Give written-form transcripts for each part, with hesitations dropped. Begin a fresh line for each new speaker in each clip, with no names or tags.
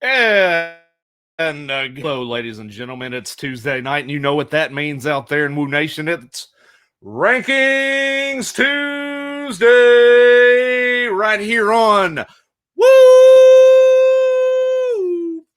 And hello, ladies and gentlemen. It's Tuesday night, and you know what that means out there in Woo Nation. It's Rankings Tuesday right here on Woo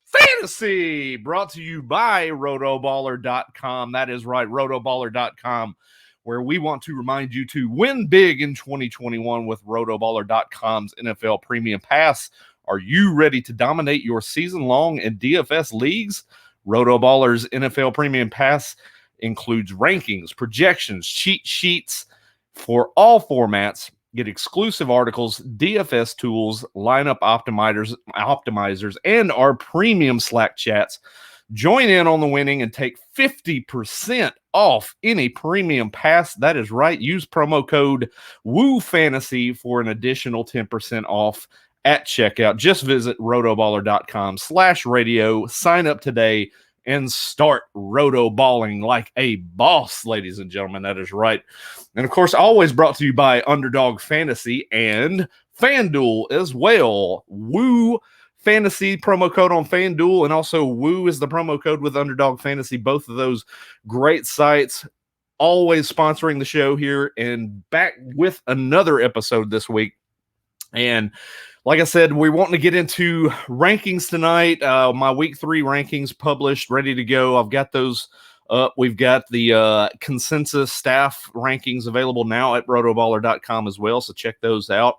Fantasy, brought to you by Rotoballer.com. That is right, Rotoballer.com, where we want to remind you to win big in 2021 with Rotoballer.com's NFL Premium Pass. Are you ready to dominate your season-long and DFS leagues? Rotoballer's NFL Premium Pass includes rankings, projections, cheat sheets for all formats. Get exclusive articles, DFS tools, lineup optimizers, and our premium Slack chats. Join in on the winning and take 50% off any premium pass. That is right. Use promo code WooFantasy for an additional 10% off at checkout. Just visit rotoballer.com/radio. Sign up today and start rotoballing like a boss, ladies and gentlemen. That is right. And of course, always brought to you by Underdog Fantasy and FanDuel as well. Woo Fantasy promo code on FanDuel, and also Woo is the promo code with Underdog Fantasy. Both of those great sites, always sponsoring the show here, and back with another episode this week. And like I said, we're wanting to get into rankings tonight. My week 3 rankings published, ready to go. I've got those up. We've got the consensus staff rankings available now at rotoballer.com as well, so check those out.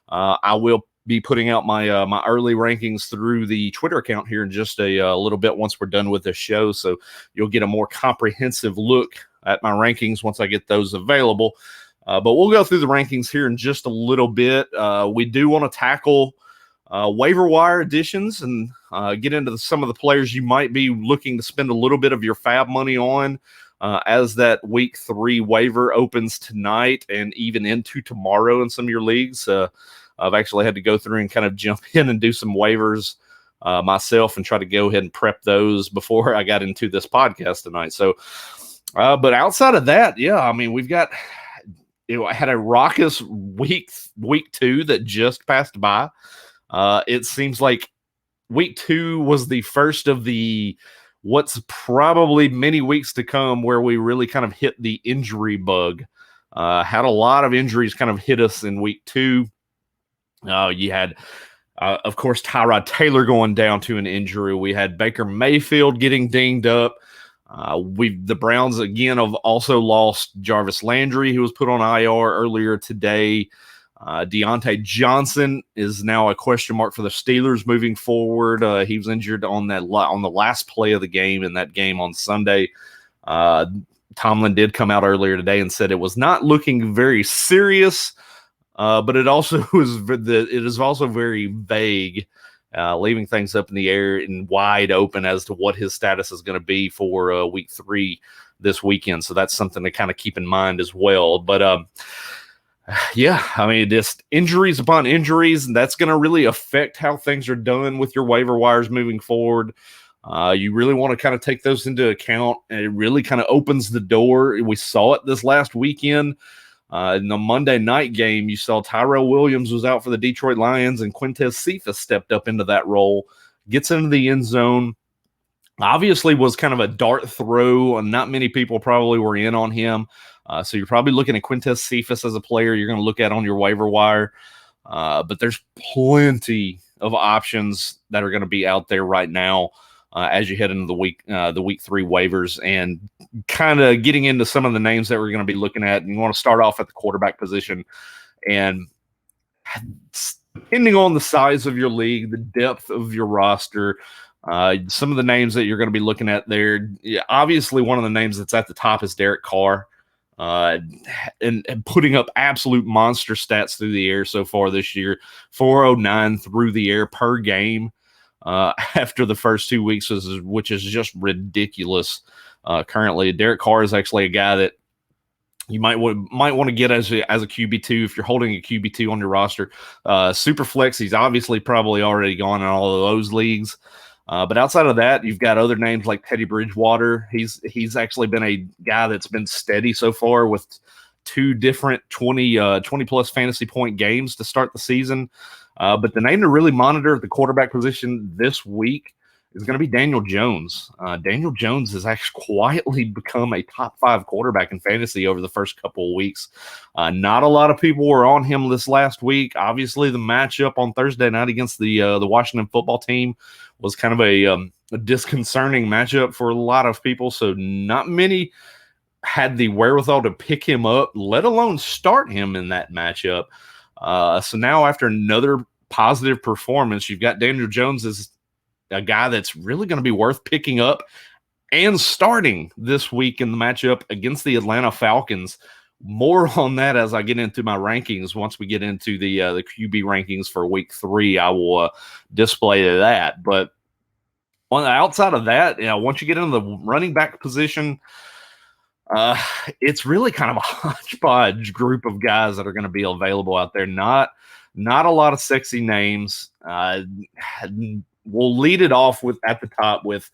I will be putting out my my early rankings through the Twitter account here in just a little bit once we're done with this show, so you'll get a more comprehensive look at my rankings once I get those available. But we'll go through the rankings here in just a little bit. We do want to tackle waiver wire additions and get into some of the players you might be looking to spend a little bit of your fab money on as that week 3 waiver opens tonight and even into tomorrow in some of your leagues. I've actually had to go through and kind of jump in and do some waivers myself and try to go ahead and prep those before I got into this podcast tonight. So, but outside of that, yeah, I mean, we've got... I had a raucous week 2 that just passed by. It seems like week 2 was the first of the what's probably many weeks to come where we really kind of hit the injury bug. Had a lot of injuries kind of hit us in week 2. You had, of course, Tyrod Taylor going down to an injury. We had Baker Mayfield getting dinged up. The Browns again have also lost Jarvis Landry, who was put on IR earlier today. Deontay Johnson is now a question mark for the Steelers moving forward. He was injured on the last play of the game in that game on Sunday. Tomlin did come out earlier today and said it was not looking very serious, but it is also very vague. Leaving things up in the air and wide open as to what his status is going to be for week 3 this weekend. So that's something to kind of keep in mind as well. But yeah, I mean, just injuries upon injuries, and that's going to really affect how things are done with your waiver wires moving forward. You really want to kind of take those into account, and it really kind of opens the door. We saw it this last weekend. In the Monday night game, you saw Tyrell Williams was out for the Detroit Lions, and Quintez Cephas stepped up into that role, gets into the end zone. Obviously was kind of a dart throw, and not many people probably were in on him. So you're probably looking at Quintez Cephas as a player you're going to look at on your waiver wire. But there's plenty of options that are going to be out there right now as you head into the week 3 waivers, and kind of getting into some of the names that we're going to be looking at. And you want to start off at the quarterback position, and depending on the size of your league, the depth of your roster, some of the names that you're going to be looking at there. Yeah, obviously one of the names that's at the top is Derek Carr, and putting up absolute monster stats through the air so far this year. 409 through the air per game. After the first 2 weeks, which is just ridiculous. Currently, Derek Carr is actually a guy that you might want to get as a QB2 if you're holding a QB2 on your roster. Super flex, he's obviously probably already gone in all of those leagues. But outside of that, you've got other names like Teddy Bridgewater. He's actually been a guy that's been steady so far with 2 different 20 plus fantasy point games to start the season. But the name to really monitor at the quarterback position this week is going to be Daniel Jones. Daniel Jones has actually quietly become a top 5 quarterback in fantasy over the first couple of weeks. Not a lot of people were on him this last week. Obviously, the matchup on Thursday night against the Washington football team was kind of a disconcerting matchup for a lot of people. So not many had the wherewithal to pick him up, let alone start him in that matchup. So now after another positive performance, you've got Daniel Jones as a guy that's really going to be worth picking up and starting this week in the matchup against the Atlanta Falcons. More on that as I get into my rankings. Once we get into the QB rankings for week 3, I will display that. But on the outside of that, once you get into the running back position, it's really kind of a hodgepodge group of guys that are going to be available out there. Not a lot of sexy names. We'll lead it off at the top with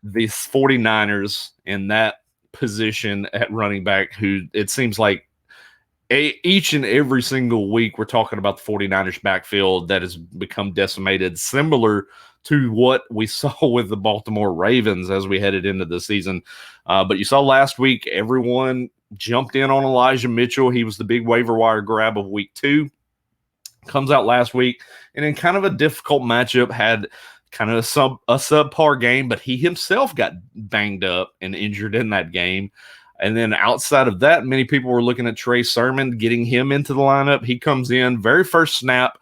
the 49ers in that position at running back, who it seems like each and every single week we're talking about the 49ers backfield that has become decimated, similar to what we saw with the Baltimore Ravens as we headed into the season. But you saw last week, everyone jumped in on Elijah Mitchell. He was the big waiver wire grab of week 2. Comes out last week, and in kind of a difficult matchup, had kind of a subpar game, but he himself got banged up and injured in that game. And then outside of that, many people were looking at Trey Sermon, getting him into the lineup. He comes in, very first snap,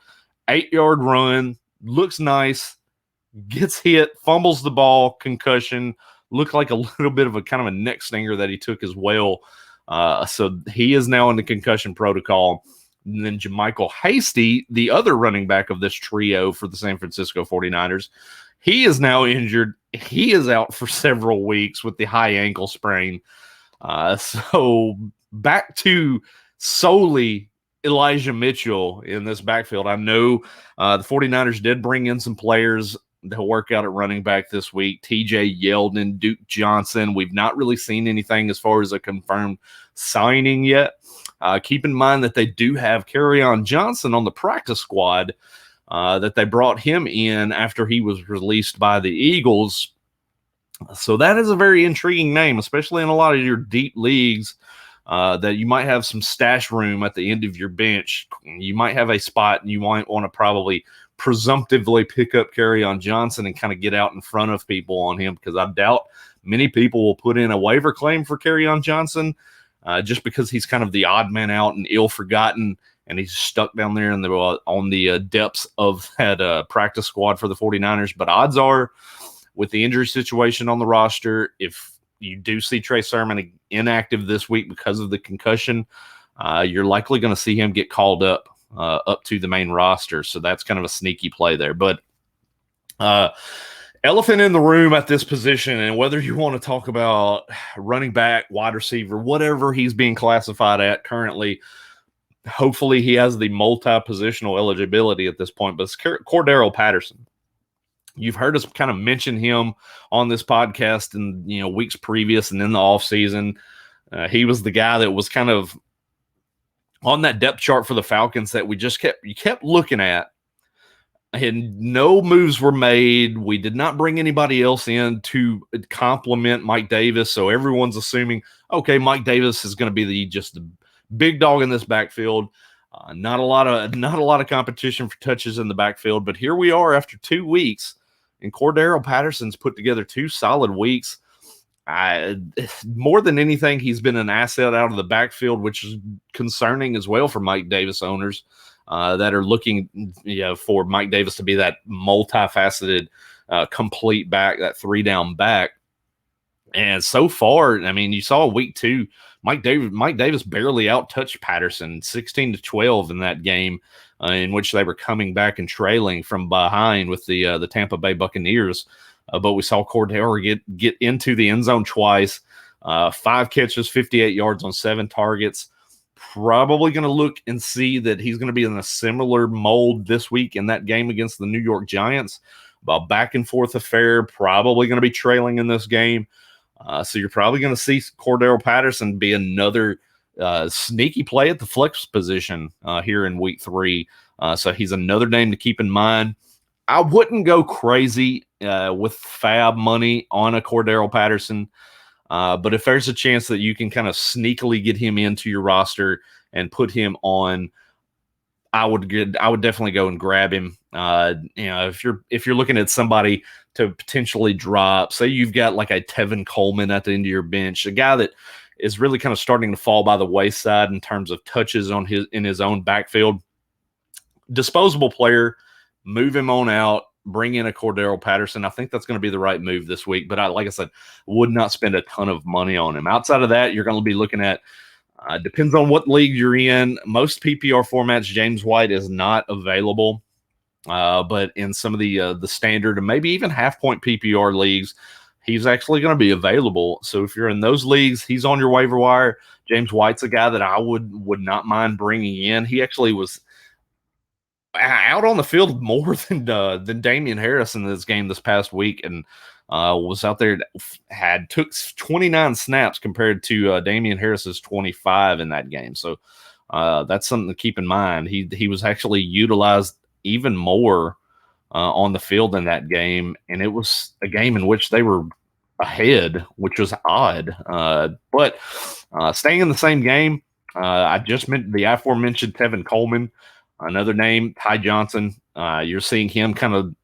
8-yard run, looks nice, gets hit, fumbles the ball, concussion, looked like a little bit of a kind of a neck stinger that he took as well. So he is now in the concussion protocol. And then JaMychal Hasty, the other running back of this trio for the San Francisco 49ers, he is now injured. He is out for several weeks with the high ankle sprain. So back to solely Elijah Mitchell in this backfield. I know the 49ers did bring in some players to work out at running back this week. TJ Yeldon, Duke Johnson. We've not really seen anything as far as a confirmed signing yet. Keep in mind that they do have Kerryon Johnson on the practice squad, that they brought him in after he was released by the Eagles. So that is a very intriguing name, especially in a lot of your deep leagues, that you might have some stash room at the end of your bench. You might have a spot and you might want to probably presumptively pick up Kerryon Johnson and kind of get out in front of people on him, because I doubt many people will put in a waiver claim for Kerryon Johnson. Just because he's kind of the odd man out and ill-forgotten, and he's stuck down there in on the depths of that practice squad for the 49ers. But odds are, with the injury situation on the roster, if you do see Trey Sermon inactive this week because of the concussion, you're likely going to see him get called up to the main roster. So that's kind of a sneaky play there. But elephant in the room at this position, and whether you want to talk about running back, wide receiver, whatever he's being classified at currently, hopefully he has the multi-positional eligibility at this point, but it's Cordaro Patterson. You've heard us kind of mention him on this podcast in weeks previous and in the offseason. He was the guy that was kind of on that depth chart for the Falcons that we just kept looking at. And no moves were made. We did not bring anybody else in to complement Mike Davis. So everyone's assuming, okay, Mike Davis is going to be just the big dog in this backfield. Not a lot of competition for touches in the backfield. But here we are after 2 weeks, and Cordaro Patterson's put together 2 solid weeks. More than anything, he's been an asset out of the backfield, which is concerning as well for Mike Davis owners. That are looking for Mike Davis to be that multifaceted, complete back, that 3-down back. And so far, I mean, you saw week 2, Mike Davis barely out-touched Patterson, 16-12 in that game, in which they were coming back and trailing from behind with the Tampa Bay Buccaneers. But we saw Cordero get into the end zone twice, 5 catches, 58 yards on 7 targets. Probably going to look and see that he's going to be in a similar mold this week in that game against the New York Giants. About back and forth affair, probably going to be trailing in this game. So you're probably going to see Cordell Patterson be another sneaky play at the flex position here in week 3. So he's another name to keep in mind. I wouldn't go crazy with fab money on a Cordaro Patterson. But if there's a chance that you can kind of sneakily get him into your roster and put him on, I would definitely go and grab him. If you're looking at somebody to potentially drop, say you've got like a Tevin Coleman at the end of your bench, a guy that is really kind of starting to fall by the wayside in terms of touches in his own backfield. Disposable player, move him on out, bring in a Cordell Patterson. I think that's going to be the right move this week, but like I said, would not spend a ton of money on him. Outside of that, you're going to be looking at, depends on what league you're in. Most PPR formats, James White is not available, but in some of the standard and maybe even half-point PPR leagues, he's actually going to be available. So if you're in those leagues, he's on your waiver wire. James White's a guy that I would not mind bringing in. He actually was out on the field more than Damian Harris in this game this past week, and was out there, took 29 snaps compared to Damian Harris's 25 in that game. So that's something to keep in mind. He was actually utilized even more on the field in that game, and it was a game in which they were ahead, which was odd. But staying in the same game, I just meant the aforementioned Tevin Coleman. Another name, Ty Johnson. You're seeing him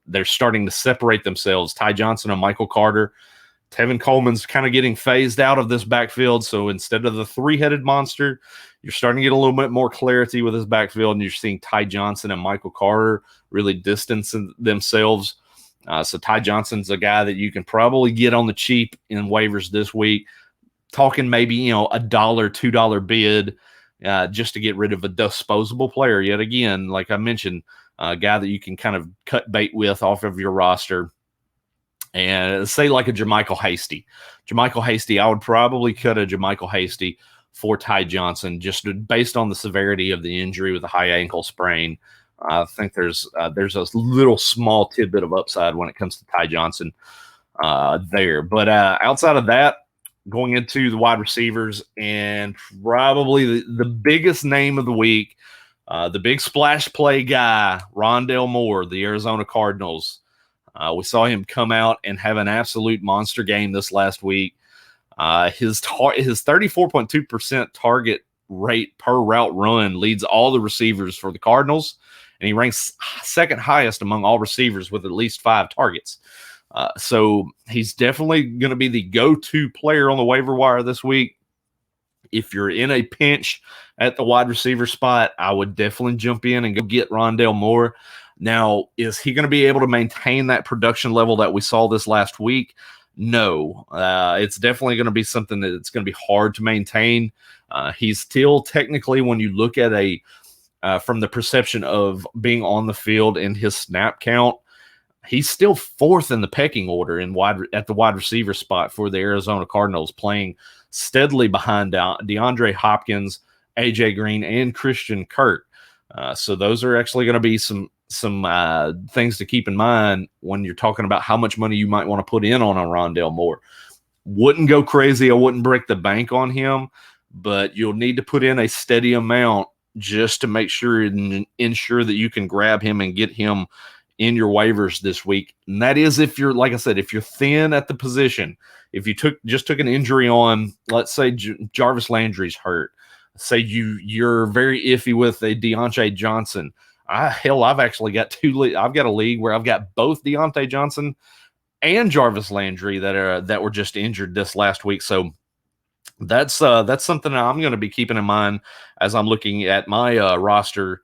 they're starting to separate themselves. Ty Johnson and Michael Carter. Tevin Coleman's kind of getting phased out of this backfield. So instead of the three-headed monster, you're starting to get a little bit more clarity with his backfield, and you're seeing Ty Johnson and Michael Carter really distance themselves. So Ty Johnson's a guy that you can probably get on the cheap in waivers this week. Talking maybe, $1, $2 bid. Just to get rid of a disposable player. Yet again, like I mentioned, a guy that you can kind of cut bait with off of your roster. And say like a Jermichael Hasty. Jermichael Hasty, I would probably cut a Jermichael Hasty for Ty Johnson just based on the severity of the injury with a high ankle sprain. I think there's a little small tidbit of upside when it comes to Ty Johnson there. But outside of that, going into the wide receivers, and probably the biggest name of the week, the big splash play guy, Rondell Moore, the Arizona Cardinals. We saw him come out and have an absolute monster game this last week. His 34.2% target rate per route run leads all the receivers for the Cardinals, and he ranks second highest among all receivers with at least 5 targets. So he's definitely going to be the go-to player on the waiver wire this week. If you're in a pinch at the wide receiver spot, I would definitely jump in and go get Rondell Moore. Now, is he going to be able to maintain that production level that we saw this last week? No. It's definitely going to be something that it's going to be hard to maintain. He's still technically, when you look at from the perception of being on the field and his snap count, he's still 4th in the pecking order at the wide receiver spot for the Arizona Cardinals, playing steadily behind DeAndre Hopkins, AJ Green, and Christian Kirk. So those are actually going to be some things to keep in mind when you're talking about how much money you might want to put in on a Rondell Moore. Wouldn't go crazy. I wouldn't break the bank on him, but you'll need to put in a steady amount just to make sure and ensure that you can grab him and get him in your waivers this week. And that is if you're, like I said, if you're thin at the position, if you took an injury on, let's say Jarvis Landry's hurt, say you're very iffy with a Deontay Johnson. I've actually got I've got a league where I've got both Deontay Johnson and Jarvis Landry that were just injured this last week. So that's something that I'm going to be keeping in mind as I'm looking at my roster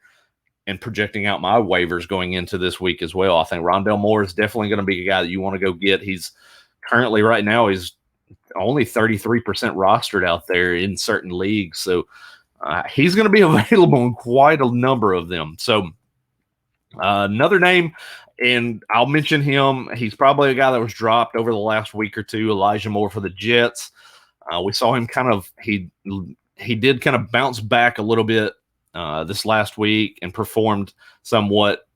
and projecting out my waivers going into this week as well. I think Rondell Moore is definitely going to be a guy that you want to go get. He's currently right now he's only 33% rostered out there in certain leagues. So he's going to be available in quite a number of them. So another name, and I'll mention him. He's probably a guy that was dropped over the last week or two, Elijah Moore for the Jets. We saw him he did kind of bounce back a little bit this last week and performed somewhat.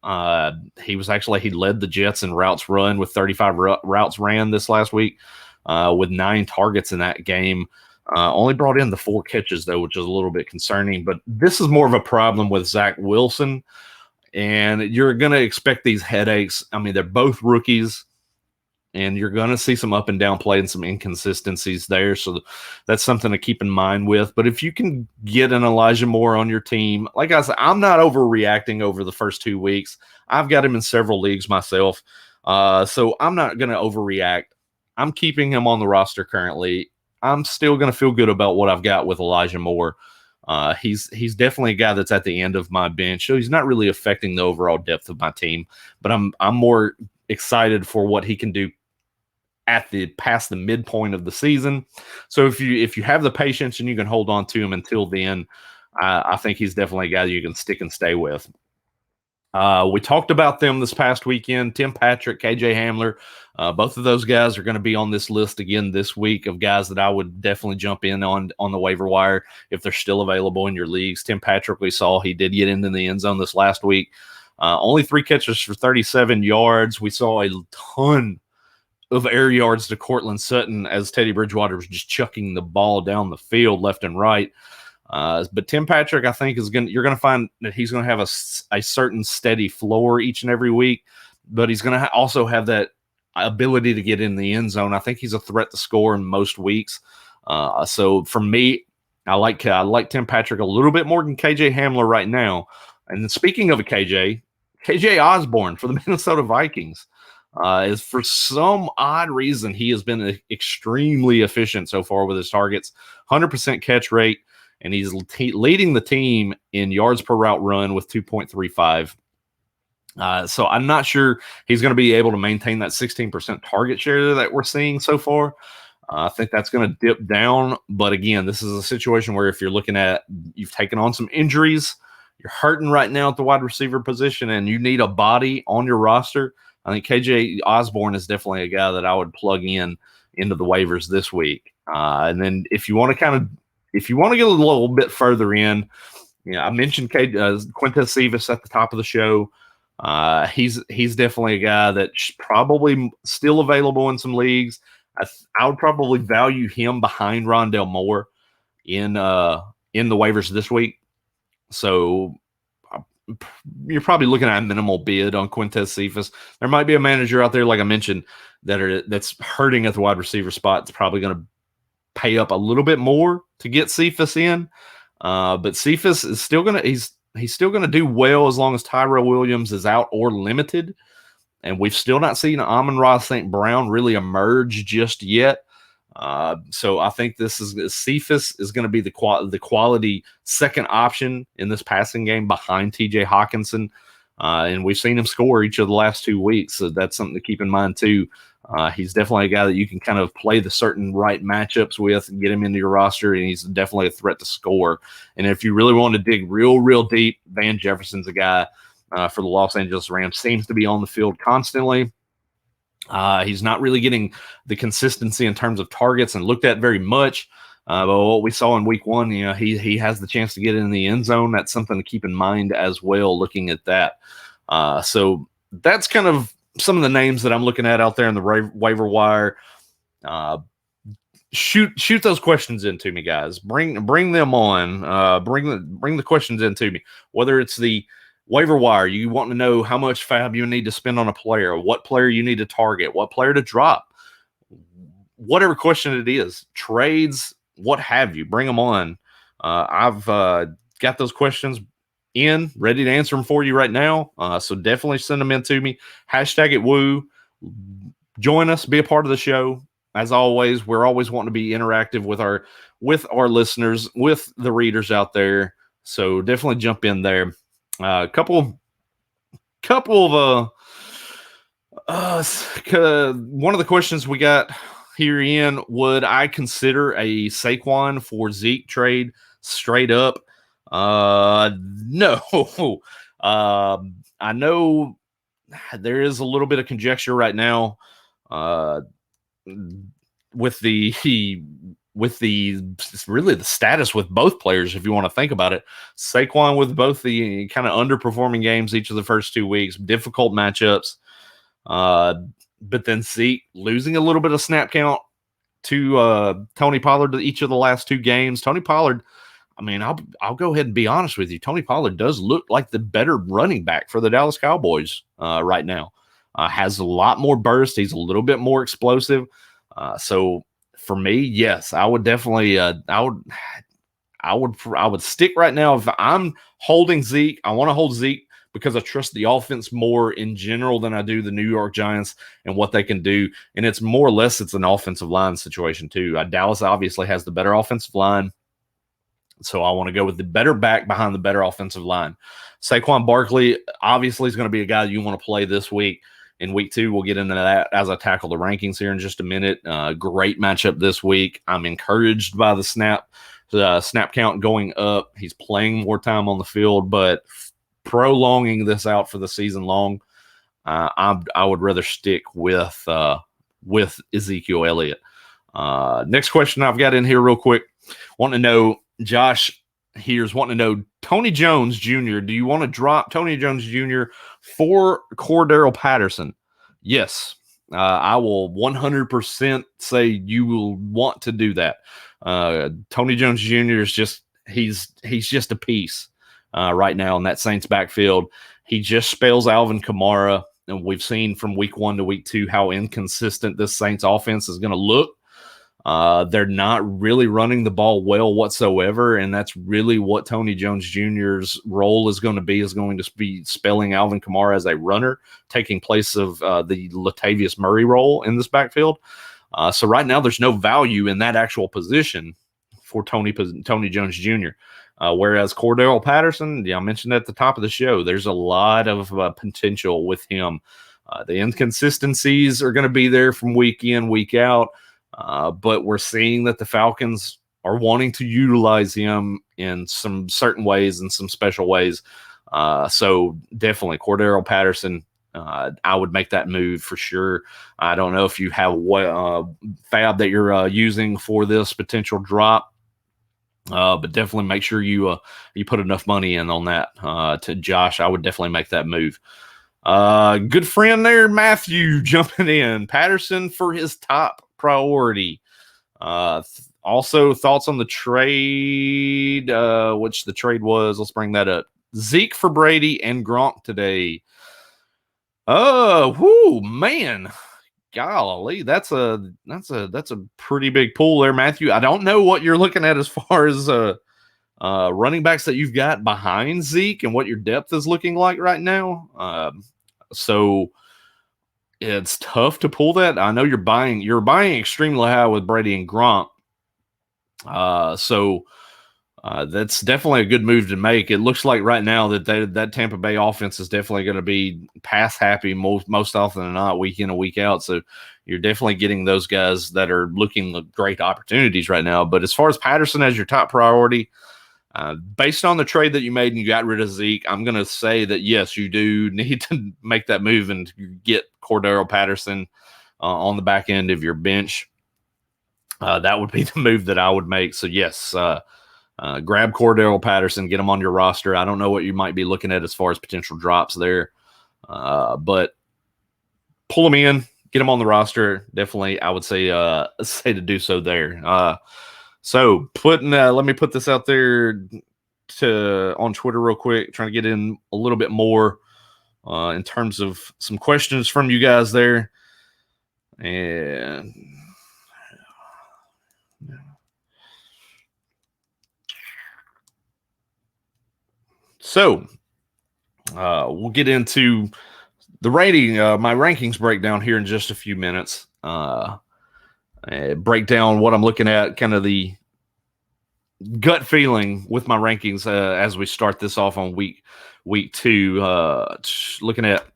He led the Jets in routes run with 35 routes ran this last week with 9 targets in that game. Only brought in the 4 catches, though, which is a little bit concerning. But this is more of a problem with Zach Wilson. And you're going to expect these headaches. I mean, they're both rookies, and you're going to see some up and down play and some inconsistencies there. So that's something to keep in mind with. But if you can get an Elijah Moore on your team, like I said, I'm not overreacting over the first 2 weeks. I've got him in several leagues myself. So I'm not going to overreact. I'm keeping him on the roster currently. I'm still going to feel good about what I've got with Elijah Moore. He's definitely a guy that's at the end of my bench. So he's not really affecting the overall depth of my team, but I'm more excited for what he can do past the midpoint of the season. So if you have the patience and you can hold on to him until then, I think he's definitely a guy that you can stick and stay with. We talked about them this past weekend. Tim Patrick, KJ Hamler, both of those guys are going to be on this list again this week of guys that I would definitely jump in on the waiver wire if they're still available in your leagues. Tim Patrick, we saw he did get into the end zone this last week. Only 3 catches for 37 yards. We saw a ton of air yards to Cortland Sutton as Teddy Bridgewater was just chucking the ball down the field left and right. But Tim Patrick, I think, you're going to find that he's going to have a certain steady floor each and every week, but he's going to also have that ability to get in the end zone. I think he's a threat to score in most weeks. So for me, I like Tim Patrick a little bit more than KJ Hamler right now. And then speaking of a KJ Osborne for the Minnesota Vikings. Is for some odd reason, he has been extremely efficient so far with his targets, 100% catch rate, and he's leading the team in yards per route run with 2.35. So I'm not sure he's going to be able to maintain that 16% target share that we're seeing so far. I think that's going to dip down. But again, this is a situation where if you're looking at, you've taken on some injuries, you're hurting right now at the wide receiver position, and you need a body on your roster. I think KJ Osborne is definitely a guy that I would plug into the waivers this week. And then if you want to get a little bit further in, I mentioned Quintez Cephas at the top of the show. He's definitely a guy that's probably still available in some leagues. I would probably value him behind Rondell Moore in the waivers this week. So you're probably looking at a minimal bid on Quintez Cephas. There might be a manager out there, like I mentioned, that's hurting at the wide receiver spot. It's probably going to pay up a little bit more to get Cephas in. But Cephas is still going to he's still going to do well as long as Tyrell Williams is out or limited. And we've still not seen Amon-Ra St. Brown really emerge just yet. So I think Cephas is going to be the quality second option in this passing game behind TJ Hawkinson. And we've seen him score each of the last 2 weeks. So that's something to keep in mind too. He's definitely a guy that you can kind of play the certain right matchups with and get him into your roster. And he's definitely a threat to score. And if you really want to dig real, real deep, Van Jefferson's a guy for the Los Angeles Rams, seems to be on the field constantly. He's not really getting the consistency in terms of targets and looked at very much. But what we saw in week 1, he has the chance to get in the end zone. That's something to keep in mind as well, looking at that. So that's kind of some of the names that I'm looking at out there in the waiver wire. Shoot those questions into me, guys. Bring them on. Bring the questions into me, whether it's the waiver wire, you want to know how much fab you need to spend on a player, what player you need to target, what player to drop, whatever question it is, trades, what have you, bring them on. I've got those questions ready to answer them for you right now. So definitely send them in to me. #ItWoo. Join us, be a part of the show. As always, we're always wanting to be interactive with our listeners, with the readers out there. So definitely jump in there. A couple of one of the questions we got here in: would I consider a Saquon for Zeke trade straight up? No. I know there is a little bit of conjecture right now with the really the status with both players, if you want to think about it. Saquon with both the kind of underperforming games each of the first 2 weeks, difficult matchups, but then Zeke losing a little bit of snap count to Tony Pollard each of the last 2 games. Tony Pollard, I mean, I'll go ahead and be honest with you. Tony Pollard does look like the better running back for the Dallas Cowboys right now. Has a lot more burst. He's a little bit more explosive. So for me, yes, I would definitely. I would stick right now. If I'm holding Zeke, I want to hold Zeke because I trust the offense more in general than I do the New York Giants and what they can do. And it's more or less it's an offensive line situation too. Dallas obviously has the better offensive line. So I want to go with the better back behind the better offensive line. Saquon Barkley obviously is going to be a guy you want to play this week. In week 2, we'll get into that as I tackle the rankings here in just a minute. Great matchup this week. I'm encouraged by the snap count going up. He's playing more time on the field, but prolonging this out for the season long, I would rather stick with Ezekiel Elliott. Next question I've got in here real quick. Want to know, Josh here's wanting to know, Tony Jones Jr., do you want to drop Tony Jones Jr. for Cordaro Patterson? Yes, I will 100% say you will want to do that. Tony Jones Jr. is just he's just a piece right now in that Saints backfield. He just spells Alvin Kamara, and we've seen from week 1 to week 2 how inconsistent this Saints offense is going to look. They're not really running the ball well whatsoever, and that's really what Tony Jones Jr.'s role is going to be spelling Alvin Kamara as a runner, taking place of the Latavius Murray role in this backfield. So right now there's no value in that actual position for Tony Jones Jr., whereas Cordell Patterson, I mentioned at the top of the show, there's a lot of potential with him. The inconsistencies are going to be there from week in, week out. But we're seeing that the Falcons are wanting to utilize him in some certain ways and some special ways. So definitely Cordaro Patterson, I would make that move for sure. I don't know if you have fab that you're using for this potential drop, but definitely make sure you put enough money in on that. To Josh, I would definitely make that move. Good friend there, Matthew, jumping in. Patterson for his top priority. Also, thoughts on the trade, which the trade was. Let's bring that up. Zeke for Brady and Gronk today. Oh, man. Golly, that's a pretty big pool there, Matthew. I don't know what you're looking at as far as running backs that you've got behind Zeke and what your depth is looking like right now. So it's tough to pull that. I know you're buying extremely high with Brady and Gronk. So that's definitely a good move to make. It looks like right now that Tampa Bay offense is definitely going to be pass happy most often than not, week in and week out. So you're definitely getting those guys that are looking at great opportunities right now. But as far as Patterson as your top priority, based on the trade that you made and you got rid of Zeke, I'm going to say that, yes, you do need to make that move and get Cordaro Patterson on the back end of your bench. That would be the move that I would make. So, yes, grab Cordaro Patterson, get him on your roster. I don't know what you might be looking at as far as potential drops there, but pull him in, get him on the roster. Definitely, I would say to do so there. So let me put this out there on Twitter real quick, trying to get in a little bit more in terms of some questions from you guys there. And so we'll get into the rating, my rankings breakdown here in just a few minutes. Break down what I'm looking at, kind of the gut feeling with my rankings as we start this off on week 2. Looking at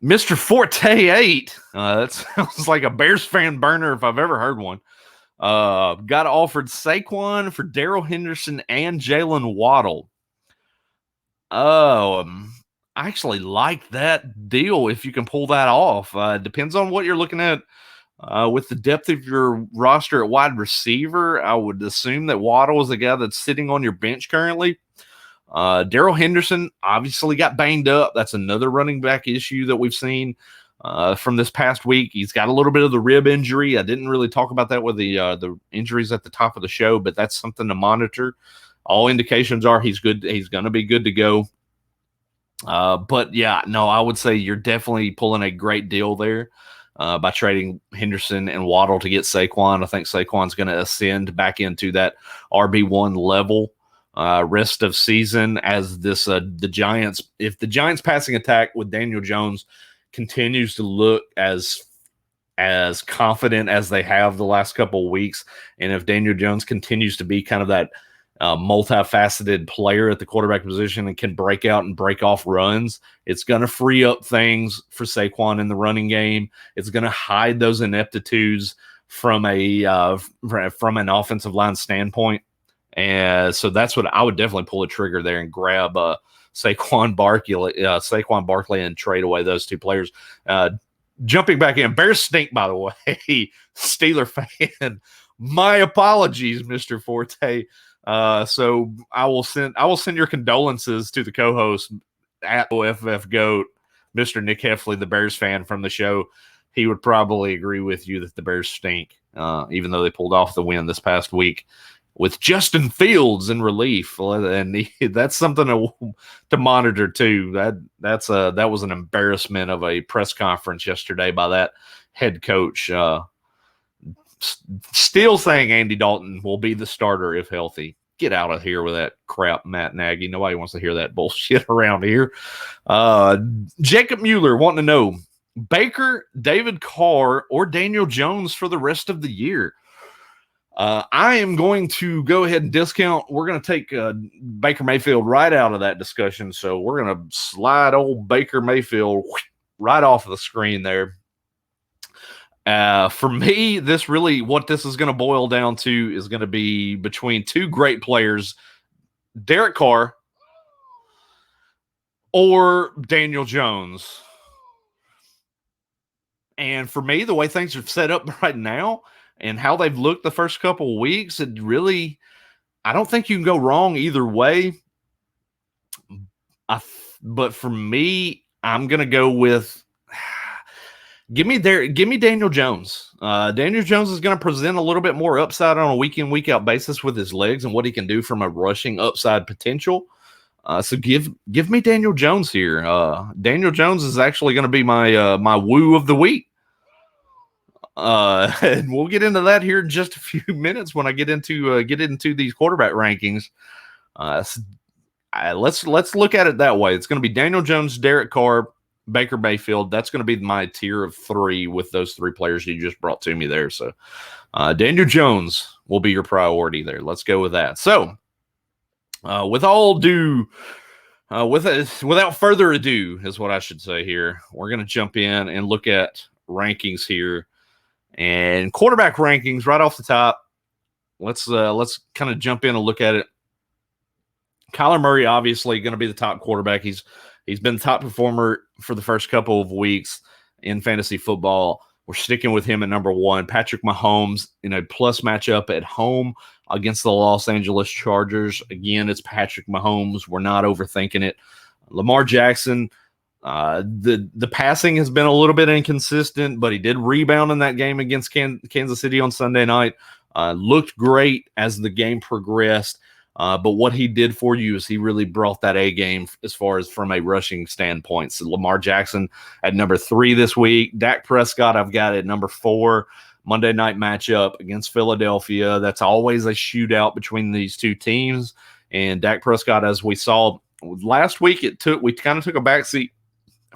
Mr. Forte 8. That sounds like a Bears fan burner if I've ever heard one. Got offered Saquon for Daryl Henderson and Jalen Waddle. I actually like that deal if you can pull that off. Depends on what you're looking at. With the depth of your roster at wide receiver, I would assume that Waddle is the guy that's sitting on your bench currently. Daryl Henderson obviously got banged up. That's another running back issue that we've seen. from this past week. He's got a little bit of the rib injury. I didn't really talk about that with the injuries at the top of the show, but that's something to monitor. All indications are he's good. He's going to be good to go. But yeah, no, I would say you're definitely pulling a great deal there by trading Henderson and Waddle to get Saquon. I think Saquon's going to ascend back into that RB1 level rest of season as this the Giants. If the Giants passing attack with Daniel Jones continues to look as confident as they have the last couple of weeks, and if Daniel Jones continues to be kind of that multifaceted player at the quarterback position and can break out and break off runs, it's going to free up things for Saquon in the running game. It's going to hide those ineptitudes from an offensive line standpoint. And so that's what I would definitely pull a trigger there and grab Saquon Barkley and trade away those two players. Jumping back in, Bears stink, by the way. Steeler fan, my apologies, Mr. Forte. So I will send your condolences to the co-host at OFF Goat, Mr. Nick Heffley, the Bears fan from the show. He would probably agree with you that the Bears stink, even though they pulled off the win this past week with Justin Fields in relief, and that's something to monitor too. That was an embarrassment of a press conference yesterday by that head coach. Still saying Andy Dalton will be the starter if healthy. Get out of here with that crap, Matt Nagy. Nobody wants to hear that bullshit around here. Jacob Mueller wanting to know, Baker, David Carr, or Daniel Jones for the rest of the year? I am going to go ahead and discount. We're going to take Baker Mayfield right out of that discussion. So we're going to slide old Baker Mayfield right off of the screen there. For me, what this is going to boil down to is going to be between two great players, Derek Carr or Daniel Jones. And for me, the way things are set up right now and how they've looked the first couple of weeks, I don't think you can go wrong either way. But for me, I'm going to go with Give me Daniel Jones. Daniel Jones is going to present a little bit more upside on a week in, week out basis with his legs and what he can do from a rushing upside potential. So give me Daniel Jones here. Daniel Jones is actually going to be my woo of the week. And we'll get into that here in just a few minutes when I get into these quarterback rankings. Let's look at it that way. It's going to be Daniel Jones, Derek Carr, Baker Mayfield. That's going to be my tier of three with those three players you just brought to me there. So Daniel Jones will be your priority there. Let's go with that. So without further ado is what I should say here. We're going to jump in and look at rankings here and quarterback rankings right off the top. Let's kind of jump in and look at it. Kyler Murray, obviously going to be the top quarterback. He's been the top performer for the first couple of weeks in fantasy football. We're sticking with him at number one. Patrick Mahomes in a plus matchup at home against the Los Angeles Chargers. Again, it's Patrick Mahomes. We're not overthinking it. Lamar Jackson, the passing has been a little bit inconsistent, but he did rebound in that game against Kansas City on Sunday night. Looked great as the game progressed. But what he did for you is he really brought that A game as far as from a rushing standpoint. So Lamar Jackson at number 3 this week. Dak Prescott, I've got at number 4. Monday night matchup against Philadelphia. That's always a shootout between these two teams. And Dak Prescott, as we saw last week, we kind of took a backseat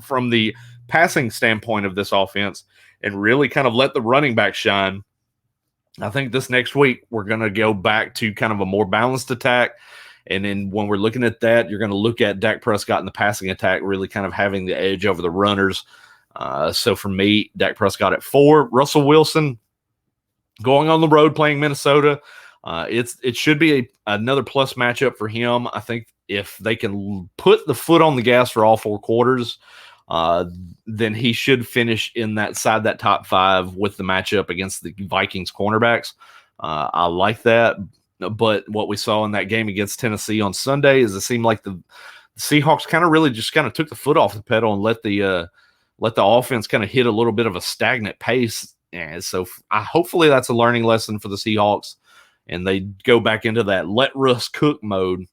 from the passing standpoint of this offense and really kind of let the running back shine. I think this next week we're going to go back to kind of a more balanced attack. And then when we're looking at that, you're going to look at Dak Prescott in the passing attack really kind of having the edge over the runners. So for me, Dak Prescott at 4. Russell Wilson going on the road playing Minnesota. It should be another plus matchup for him. I think if they can put the foot on the gas for all 4 quarters, then he should finish in that top 5 with the matchup against the Vikings cornerbacks. I like that. But what we saw in that game against Tennessee on Sunday is it seemed like the Seahawks kind of really just kind of took the foot off the pedal and let let the offense kind of hit a little bit of a stagnant pace. And so hopefully that's a learning lesson for the Seahawks, and they go back into that let Russ cook mode.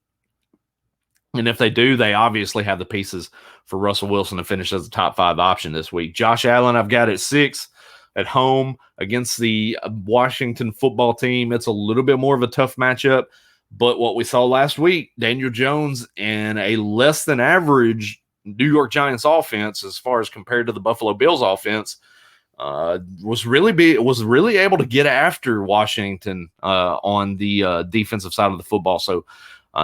And if they do, they obviously have the pieces for Russell Wilson to finish as a top 5 option this week. Josh Allen, I've got at 6 at home against the Washington football team. It's a little bit more of a tough matchup, but what we saw last week, Daniel Jones and a less than average New York Giants offense, as far as compared to the Buffalo Bills offense, was really able to get after Washington on the defensive side of the football. So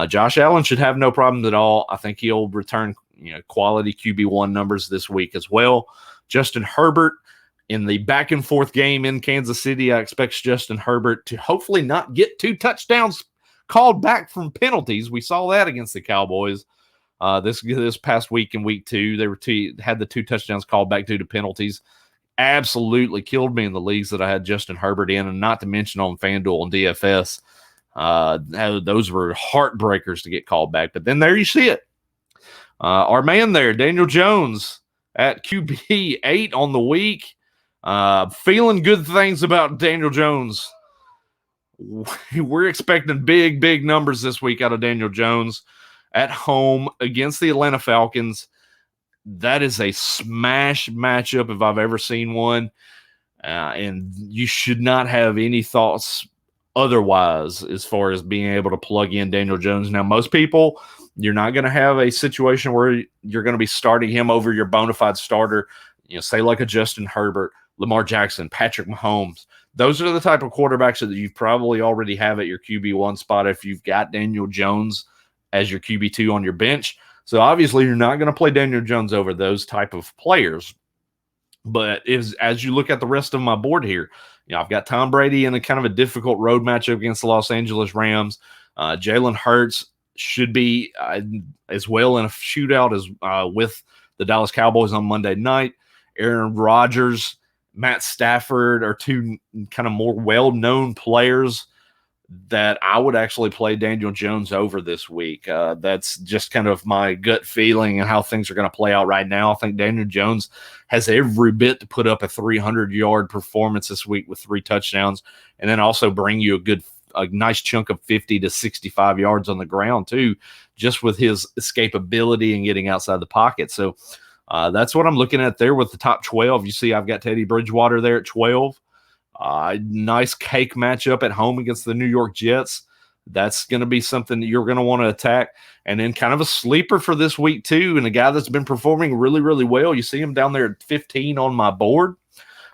Josh Allen should have no problems at all. I think he'll return quality QB1 numbers this week as well. Justin Herbert, in the back and forth game in Kansas City, I expect Justin Herbert to hopefully not get 2 touchdowns called back from penalties. We saw that against the Cowboys this past week in week 2. They had the 2 touchdowns called back due to penalties. Absolutely killed me in the leagues that I had Justin Herbert in, and not to mention on FanDuel and DFS. Those were heartbreakers to get called back. But then there you see it. Our man there, Daniel Jones, at QB 8 on the week. Feeling good things about Daniel Jones. We're expecting big numbers this week out of Daniel Jones at home against the Atlanta Falcons. That is a smash matchup if I've ever seen one. And you should not have any thoughts otherwise as far as being able to plug in Daniel Jones. Now, most people, you're not going to have a situation where you're going to be starting him over your bona fide starter, say like a Justin Herbert, Lamar Jackson, Patrick Mahomes. Those are the type of quarterbacks that you probably already have at your QB1 spot if you've got Daniel Jones as your QB2 on your bench. So obviously you're not going to play Daniel Jones over those type of players. But as you look at the rest of my board here, I've got Tom Brady in a kind of a difficult road matchup against the Los Angeles Rams. Jalen Hurts should be as well in a shootout as with the Dallas Cowboys on Monday night. Aaron Rodgers, Matt Stafford are 2 kind of more well-known players that I would actually play Daniel Jones over this week. That's just kind of my gut feeling and how things are going to play out right now. I think Daniel Jones has every bit to put up a 300-yard performance this week with 3 touchdowns, and then also bring you a nice chunk of 50 to 65 yards on the ground too, just with his escapability and getting outside the pocket. So that's what I'm looking at there with the top 12. You see I've got Teddy Bridgewater there at 12. Nice cake matchup at home against the New York Jets. That's going to be something that you're going to want to attack. And then kind of a sleeper for this week too, and a guy that's been performing really well. You see him down there at 15 on my board.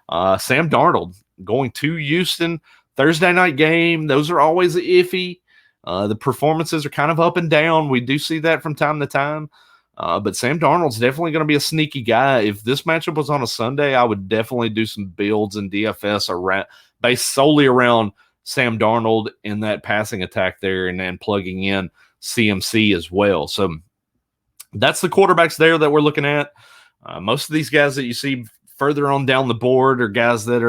Sam Darnold going to Houston. Thursday night game. Those are always iffy. The performances are kind of up and down. We do see that from time to time. But Sam Darnold's definitely going to be a sneaky guy. If this matchup was on a Sunday, I would definitely do some builds in DFS based solely around Sam Darnold in that passing attack there, and then plugging in CMC as well. So that's the quarterbacks there that we're looking at. Most of these guys that you see further on down the board are guys that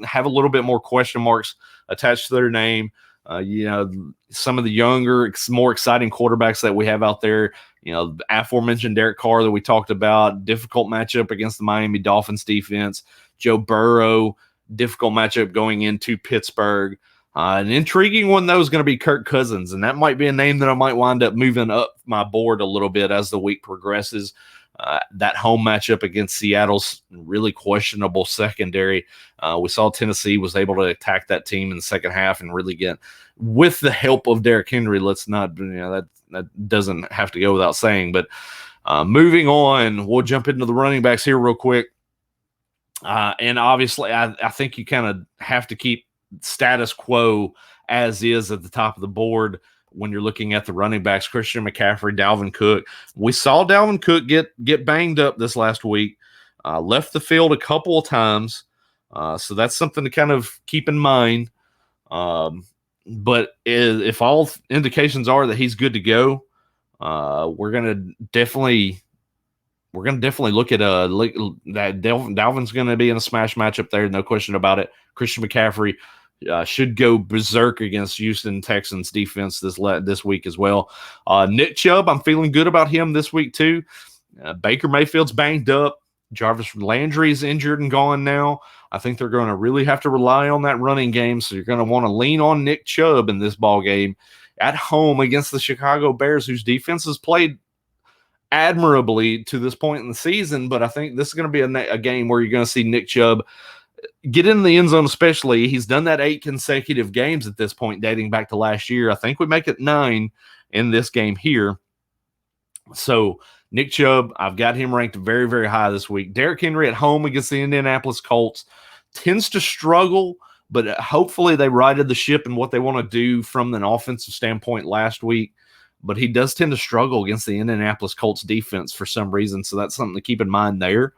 have a little bit more question marks attached to their name. Some of the younger, more exciting quarterbacks that we have out there, the aforementioned Derek Carr that we talked about, difficult matchup against the Miami Dolphins defense. Joe Burrow, difficult matchup going into Pittsburgh. An intriguing one, though, is going to be Kirk Cousins, and that might be a name that I might wind up moving up my board a little bit as the week progresses. That home matchup against Seattle's really questionable secondary. We saw Tennessee was able to attack that team in the second half and really get, with the help of Derrick Henry. Let's not, that doesn't have to go without saying. But moving on, we'll jump into the running backs here real quick. And obviously, I think you kind of have to keep status quo as is at the top of the board when you're looking at the running backs. Christian McCaffrey, Dalvin Cook. We saw Dalvin Cook get banged up this last week, left the field a couple of times. So that's something to kind of keep in mind. But if all indications are that he's good to go, we're going to definitely look at that Dalvin's going to be in a smash matchup there. No question about it. Christian McCaffrey should go berserk against Houston Texans defense this week as well. Nick Chubb, I'm feeling good about him this week too. Baker Mayfield's banged up. Jarvis Landry's injured and gone now. I think they're going to really have to rely on that running game, so you're going to want to lean on Nick Chubb in this ball game at home against the Chicago Bears, whose defense has played admirably to this point in the season, but I think this is going to be a game where you're going to see Nick Chubb get in the end zone, especially. He's done that 8 consecutive games at this point, dating back to last year. I think we make it 9 in this game here. So Nick Chubb, I've got him ranked very, very high this week. Derrick Henry at home against the Indianapolis Colts tends to struggle, but hopefully they righted the ship in what they want to do from an offensive standpoint last week. But he does tend to struggle against the Indianapolis Colts defense for some reason, so that's something to keep in mind there.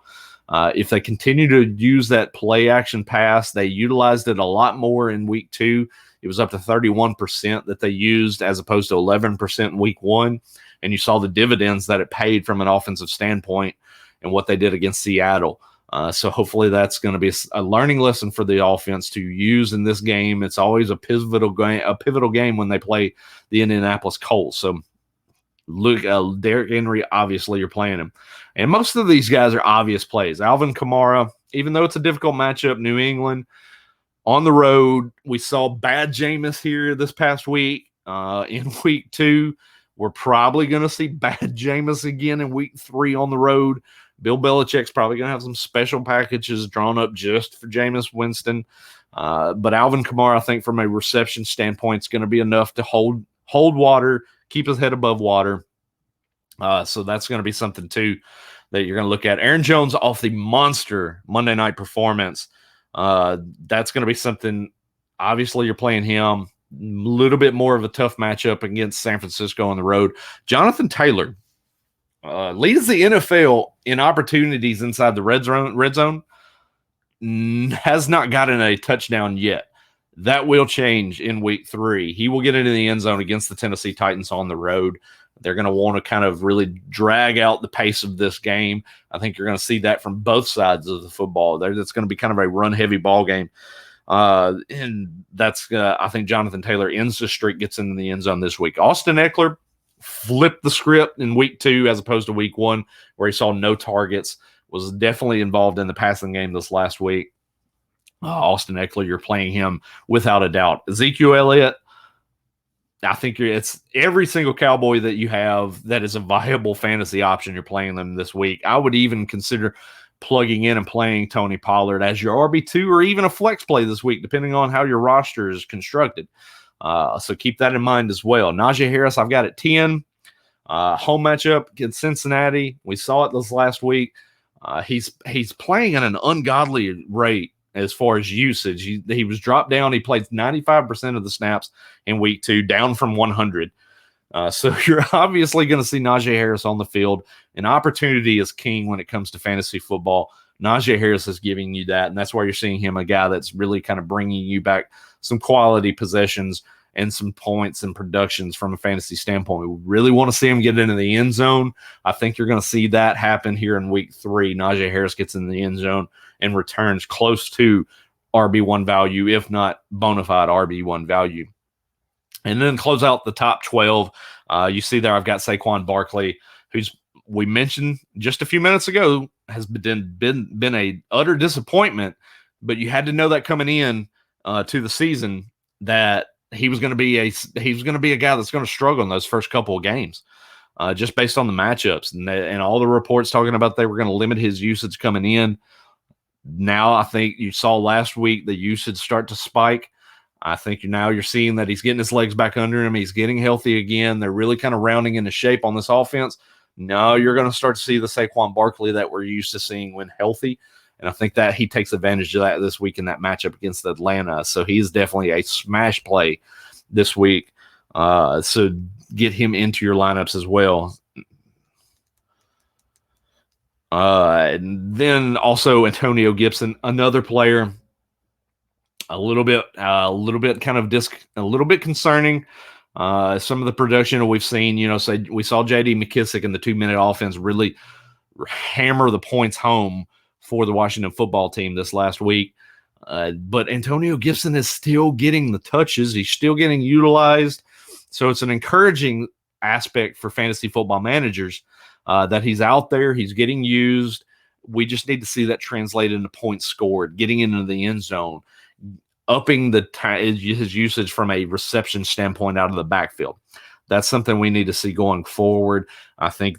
If they continue to use that play action pass, they utilized it a lot more in week 2. It was up to 31% that they used as opposed to 11% in week 1. And you saw the dividends that it paid from an offensive standpoint and what they did against Seattle. So hopefully that's going to be a learning lesson for the offense to use in this game. It's always a pivotal game when they play the Indianapolis Colts. So look, Derrick Henry, obviously you're playing him. And most of these guys are obvious plays. Alvin Kamara, even though it's a difficult matchup, New England, on the road, we saw bad Jameis here this past week. In week 2, we're probably going to see bad Jameis again in week 3 on the road. Bill Belichick's probably going to have some special packages drawn up just for Jameis Winston. But Alvin Kamara, I think from a reception standpoint, is going to be enough to hold water, keep his head above water. So that's going to be something, too, that you're going to look at. Aaron Jones off the monster Monday night performance. That's going to be something. Obviously, you're playing him. A little bit more of a tough matchup against San Francisco on the road. Jonathan Taylor leads the NFL in opportunities inside the red zone. Has not gotten a touchdown yet. That will change in week 3. He will get into the end zone against the Tennessee Titans on the road. They're going to want to kind of really drag out the pace of this game. I think you're going to see that from both sides of the football. It's going to be kind of a run-heavy ball game. And that's, I think Jonathan Taylor ends the streak, gets into the end zone this week. Austin Eckler flipped the script in week 2 as opposed to week 1, where he saw no targets, was definitely involved in the passing game this last week. Austin Eckler, you're playing him without a doubt. Ezekiel Elliott, I think it's every single Cowboy that you have that is a viable fantasy option, you're playing them this week. I would even consider plugging in and playing Tony Pollard as your RB2 or even a flex play this week, depending on how your roster is constructed. So keep that in mind as well. Najee Harris, I've got at 10. Home matchup against Cincinnati. We saw it this last week. He's playing at an ungodly rate as far as usage. He was dropped down. He played 95% of the snaps in week 2, down from 100. So you're obviously going to see Najee Harris on the field. An opportunity is king when it comes to fantasy football. Najee Harris is giving you that, and that's why you're seeing him, a guy that's really kind of bringing you back some quality possessions and some points and productions from a fantasy standpoint. We really want to see him get into the end zone. I think you're going to see that happen here in week 3. Najee Harris gets in the end zone and returns close to RB1 value, if not bona fide RB1 value. And then close out the top 12. You see there I've got Saquon Barkley, who's, we mentioned just a few minutes ago, has been a utter disappointment, but you had to know that coming in to the season that he was going to be a guy that's going to struggle in those first couple of games, just based on the matchups and all the reports talking about they were going to limit his usage coming in. Now I think you saw last week the usage start to spike. I think now you're seeing that he's getting his legs back under him. He's getting healthy again. They're really kind of rounding into shape on this offense. Now you're going to start to see the Saquon Barkley that we're used to seeing when healthy. And I think that he takes advantage of that this week in that matchup against Atlanta. So he's definitely a smash play this week. So get him into your lineups as well. And then also Antonio Gibson, another player, a little bit concerning. Some of the production we've seen, say we saw J.D. McKissick in the 2-minute offense really hammer the points home for the Washington football team this last week. But Antonio Gibson is still getting the touches. He's still getting utilized. So it's an encouraging aspect for fantasy football managers that he's out there. He's getting used. We just need to see that translate into points scored, getting into the end zone, upping his usage from a reception standpoint out of the backfield. That's something we need to see going forward. I think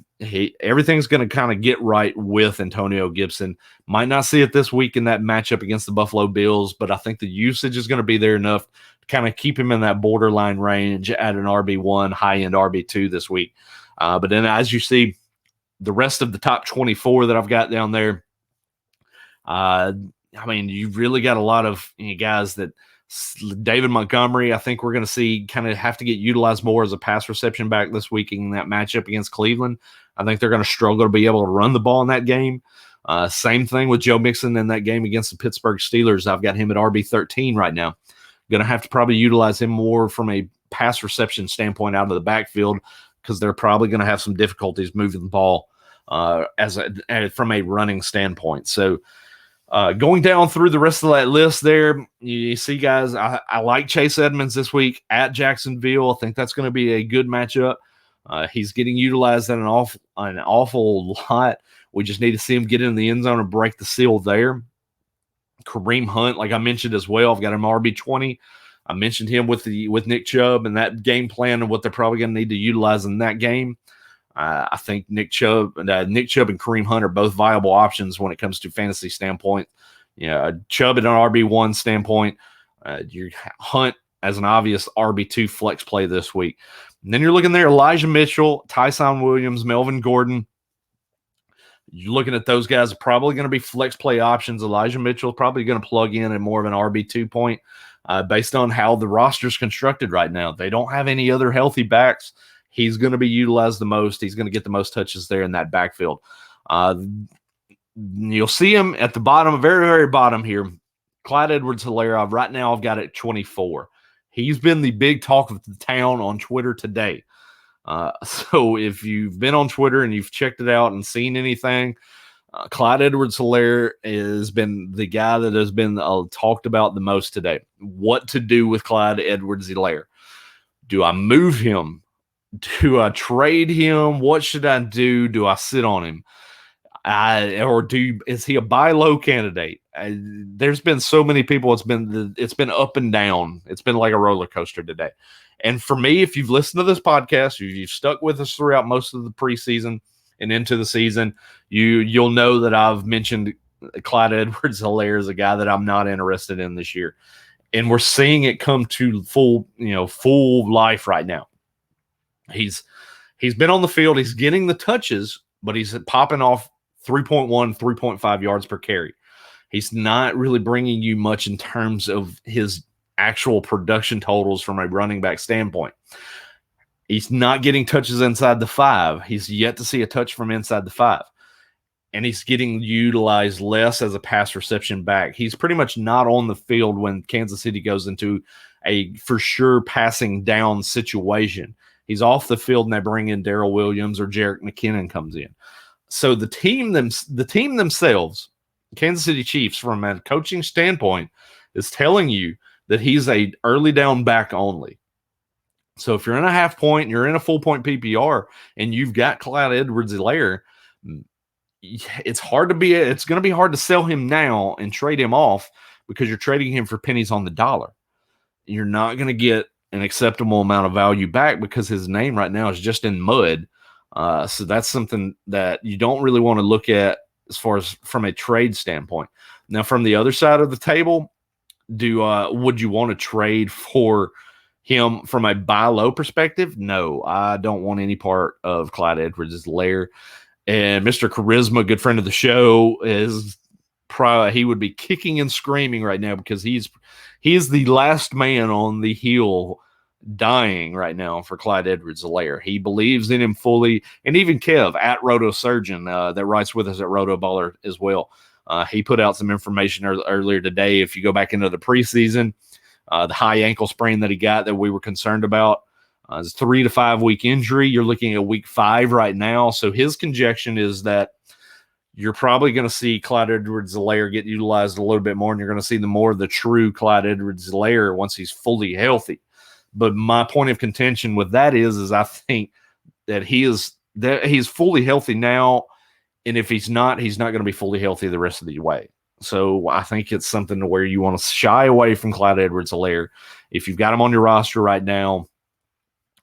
everything's going to kind of get right with Antonio Gibson. Might not see it this week in that matchup against the Buffalo Bills, but I think the usage is going to be there enough to kind of keep him in that borderline range at an RB1, high-end RB2 this week. But then as you see, the rest of the top 24 that I've got down there, you've really got a lot of guys that David Montgomery, I think we're going to see kind of have to get utilized more as a pass reception back this week in that matchup against Cleveland. I think they're going to struggle to be able to run the ball in that game. Same thing with Joe Mixon in that game against the Pittsburgh Steelers. I've got him at RB13 right now. Going to have to probably utilize him more from a pass reception standpoint out of the backfield because they're probably going to have some difficulties moving the ball from a running standpoint. So, going down through the rest of that list there, you see, guys, I like Chase Edmonds this week at Jacksonville. I think that's going to be a good matchup. He's getting utilized in an awful lot. We just need to see him get in the end zone and break the seal there. Kareem Hunt, like I mentioned as well, I've got him RB20. I mentioned him with Nick Chubb and that game plan and what they're probably going to need to utilize in that game. I think Nick Chubb and Kareem Hunt are both viable options when it comes to fantasy standpoint. Chubb at an RB1 standpoint, your Hunt as an obvious RB2 flex play this week. And then you're looking there, Elijah Mitchell, Tyson Williams, Melvin Gordon. You're looking at those guys are probably going to be flex play options. Elijah Mitchell is probably going to plug in at more of an RB2 point based on how the roster's constructed right now. They don't have any other healthy backs. He's going to be utilized the most. He's going to get the most touches there in that backfield. You'll see him at the bottom, very, very bottom here. Clyde Edwards-Helaire, right now I've got it 24. He's been the big talk of the town on Twitter today. So if you've been on Twitter and you've checked it out and seen anything, Clyde Edwards-Helaire has been the guy that has been talked about the most today. What to do with Clyde Edwards-Helaire? Do I move him? Do I trade him? What should I do? Do I sit on him? Is he a buy low candidate? There's been so many people. It's been up and down. It's been like a roller coaster today. And for me, if you've listened to this podcast, you've stuck with us throughout most of the preseason and into the season, you'll know that I've mentioned Clyde Edwards-Helaire as a guy that I'm not interested in this year. And we're seeing it come to full life right now. He's been on the field. He's getting the touches, but he's popping off 3.1, 3.5 yards per carry. He's not really bringing you much in terms of his actual production totals from a running back standpoint. He's not getting touches inside the 5. He's yet to see a touch from inside the 5. And he's getting utilized less as a pass reception back. He's pretty much not on the field when Kansas City goes into a for sure passing down situation. He's off the field and they bring in Tyrell Williams or Jerick McKinnon comes in. So the team themselves, Kansas City Chiefs, from a coaching standpoint, is telling you that he's a early down back only. So if you're in a half point, you're in a full point PPR, and you've got Clyde Edwards-Helaire, it's going to be hard to sell him now and trade him off because you're trading him for pennies on the dollar. You're not going to get an acceptable amount of value back because his name right now is just in mud. So that's something that you don't really want to look at as far as from a trade standpoint. Now, from the other side of the table, would you want to trade for him from a buy low perspective? No, I don't want any part of Clyde Edwards-Helaire. And Mr. Charisma, good friend of the show, he would be kicking and screaming right now because he is the last man on the hill dying right now for Clyde Edwards-Helaire. He believes in him fully. And even Kev at RotoSurgeon that writes with us at Rotoballer as well. He put out some information earlier today. If you go back into the preseason, the high ankle sprain that he got that we were concerned about is 3 to 5 week injury. You're looking at week 5 right now. So his conjecture is that you're probably going to see Clyde Edwards-Helaire get utilized a little bit more, and you're going to see more of the true Clyde Edwards-Helaire once he's fully healthy. But my point of contention with that is I think that he's fully healthy now, And if he's not going to be fully healthy the rest of the way. So I think it's something to where you want to shy away from Clyde Edwards-Helaire. If you've got him on your roster right now,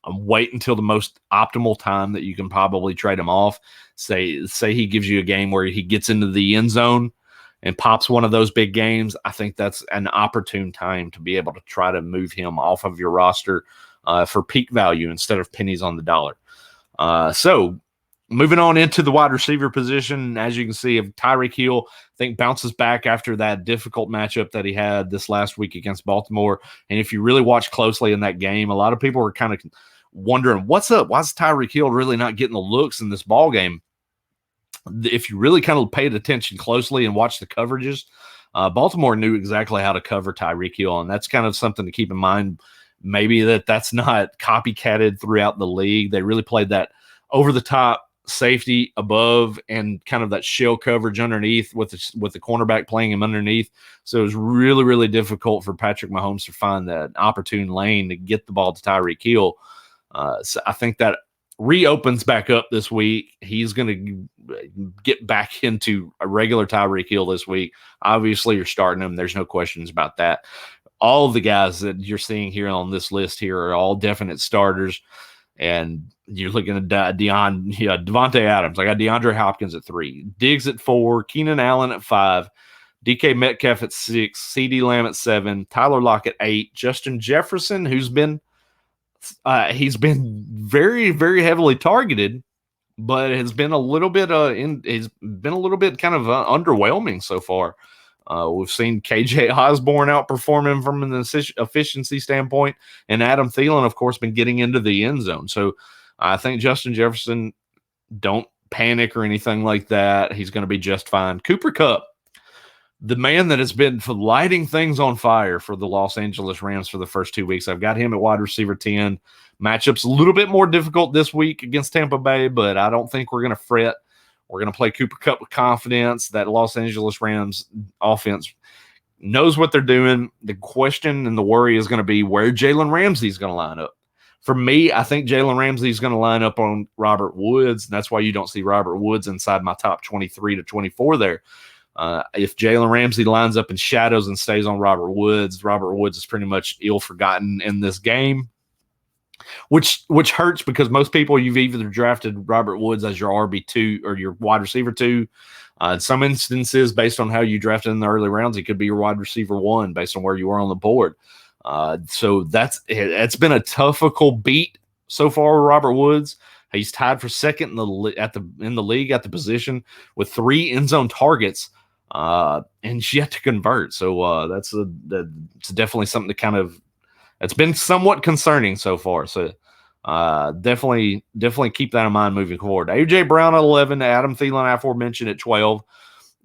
wait until the most optimal time that you can probably trade him off. Say he gives you a game where he gets into the end zone and pops one of those big games. I think that's an opportune time to be able to try to move him off of your roster for peak value instead of pennies on the dollar. So moving on into the wide receiver position, as you can see, Tyreek Hill, I think, bounces back after that difficult matchup that he had this last week against Baltimore. And if you really watch closely in that game, a lot of people were kind of wondering, what's up? Why is Tyreek Hill really not getting the looks in this ball game? If you really kind of paid attention closely and watched the coverages, Baltimore knew exactly how to cover Tyreek Hill, and that's kind of something to keep in mind. Maybe that's not copycatted throughout the league. They really played that over-the-top safety above and kind of that shell coverage underneath with the cornerback playing him underneath. So it was really, really difficult for Patrick Mahomes to find that opportune lane to get the ball to Tyreek Hill. So I think that reopens back up this week. He's going to get back into a regular Tyreek Hill this week. Obviously, you're starting him. There's no questions about that. All of the guys that you're seeing here on this list here are all definite starters. And you're looking at Devontae Adams. I got DeAndre Hopkins at 3, Diggs at 4, Keenan Allen at 5, DK Metcalf at 6, CeeDee Lamb at 7, Tyler Lockett at 8, Justin Jefferson, who's been he's been very, very heavily targeted, but has been a little bit kind of underwhelming so far. We've seen KJ Osborne outperform him from an efficiency standpoint, and Adam Thielen, of course, been getting into the end zone. So I think Justin Jefferson, don't panic or anything like that. He's going to be just fine. Cooper Kupp, the man that has been lighting things on fire for the Los Angeles Rams for the first 2 weeks. I've got him at wide receiver 10. Matchup's a little bit more difficult this week against Tampa Bay, but I don't think we're going to fret. We're going to play Cooper Kupp with confidence. That Los Angeles Rams offense knows what they're doing. The question and the worry is going to be where Jalen Ramsey is going to line up. For me, I think Jalen Ramsey is going to line up on Robert Woods, and that's why you don't see Robert Woods inside my top 23 to 24 there. If Jalen Ramsey lines up in shadows and stays on Robert Woods is pretty much ill-forgotten in this game, which hurts because most people, you've either drafted Robert Woods as your RB2 or your wide receiver 2. In some instances, based on how you drafted in the early rounds, it could be your wide receiver 1 based on where you were on the board. So it's been a tough beat so far with Robert Woods. He's tied for second in the league at the position with 3 end zone targets, and yet to convert. So that's definitely something to kind of. It's been somewhat concerning so far. So definitely keep that in mind moving forward. A.J. Brown at 11, Adam Thielen aforementioned at 12.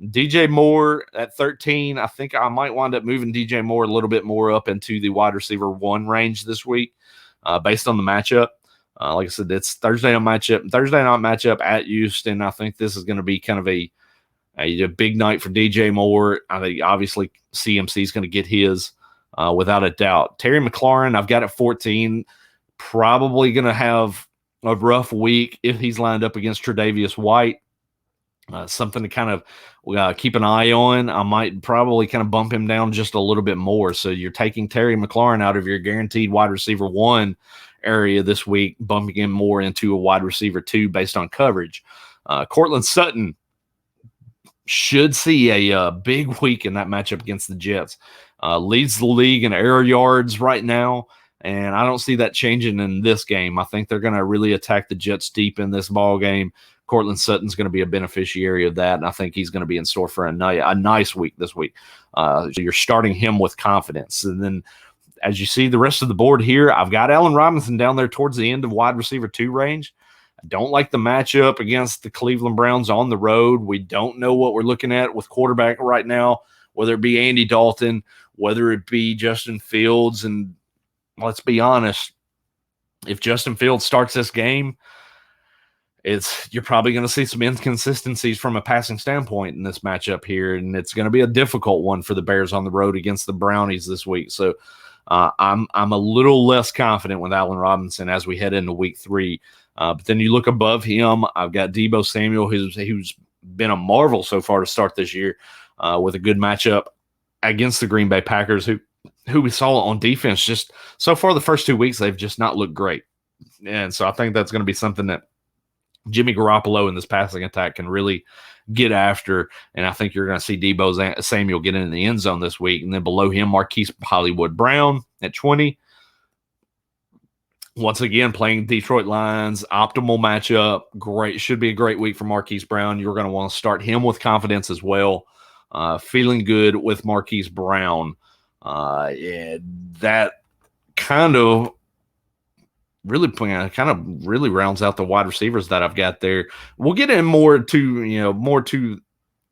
DJ Moore at 13. I think I might wind up moving DJ Moore a little bit more up into the wide receiver 1 range this week based on the matchup. Like I said, it's Thursday night matchup at Houston. I think this is going to be kind of a big night for DJ Moore. I think obviously CMC is going to get his without a doubt. Terry McLaurin, I've got at 14. Probably going to have a rough week if he's lined up against Tre'Davious White. Something to kind of keep an eye on. I might probably kind of bump him down just a little bit more. So you're taking Terry McLaurin out of your guaranteed wide receiver 1 area this week, bumping him more into a wide receiver 2 based on coverage. Cortland Sutton should see a big week in that matchup against the Jets. Leads the league in air yards right now, and I don't see that changing in this game. I think they're going to really attack the Jets deep in this ball game. Cortland Sutton's going to be a beneficiary of that, and I think he's going to be in store for a nice week this week. So you're starting him with confidence. And then as you see the rest of the board here, I've got Allen Robinson down there towards the end of wide receiver 2 range. I don't like the matchup against the Cleveland Browns on the road. We don't know what we're looking at with quarterback right now, whether it be Andy Dalton, whether it be Justin Fields. And let's be honest, if Justin Fields starts this game, you're probably going to see some inconsistencies from a passing standpoint in this matchup here, and it's going to be a difficult one for the Bears on the road against the Brownies this week. So I'm a little less confident with Allen Robinson as we head into week 3. But then you look above him, I've got Debo Samuel, who's been a marvel so far to start this year with a good matchup against the Green Bay Packers, who we saw on defense. Just so far the first 2 weeks, they've just not looked great. And so I think that's going to be something that Jimmy Garoppolo in this passing attack can really get after. And I think you're going to see Debo Samuel get in the end zone this week. And then below him, Marquis Brown at 20. Once again, playing Detroit Lions, optimal matchup. Great. Should be a great week for Marquis Brown. You're going to want to start him with confidence as well. Feeling good with Marquis Brown. That kind of really rounds out the wide receivers that I've got there. We'll get in more to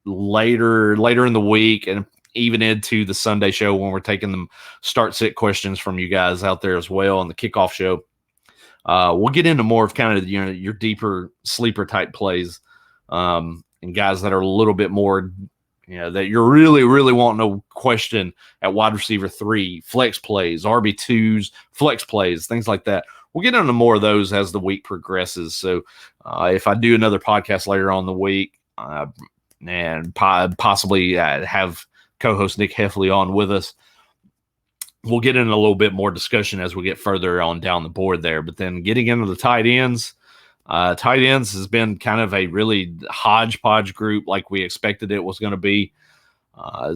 later in the week and even into the Sunday show when we're taking them start-sit questions from you guys out there as well on the kickoff show. We'll get into more of kind of your deeper sleeper type plays and guys that are a little bit more that you're really, really wanting to question at wide receiver 3, flex plays, RB2s, flex plays, things like that. We'll get into more of those as the week progresses. So if I do another podcast later on the week and possibly have co-host Nick Heffley on with us, we'll get into a little bit more discussion as we get further on down the board there. But then getting into the tight ends has been kind of a really hodgepodge group like we expected it was going to be.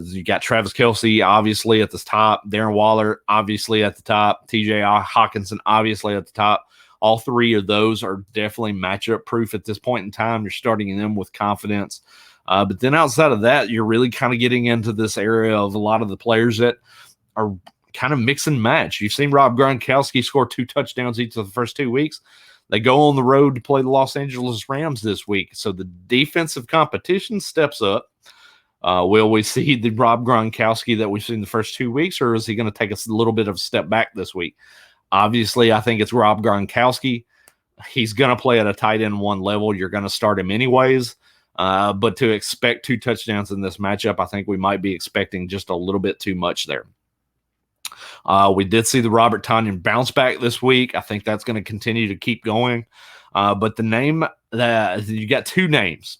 You got Travis Kelce, obviously, at the top. Darren Waller, obviously, at the top. TJ Hawkinson, obviously, at the top. All three of those are definitely matchup proof at this point in time. You're starting them with confidence. But then outside of that, you're really kind of getting into this area of a lot of the players that are kind of mix and match. You've seen Rob Gronkowski score 2 touchdowns each of the first 2 weeks. They go on the road to play the Los Angeles Rams this week. So the defensive competition steps up. Will we see the Rob Gronkowski that we've seen the first 2 weeks, or is he going to take a little bit of a step back this week? Obviously, I think it's Rob Gronkowski. He's going to play at a tight end 1 level. You're going to start him anyways. But to expect 2 touchdowns in this matchup, I think we might be expecting just a little bit too much there. We did see the Robert Tonyan bounce back this week. I think that's going to continue to keep going. But the name that you got 2 names.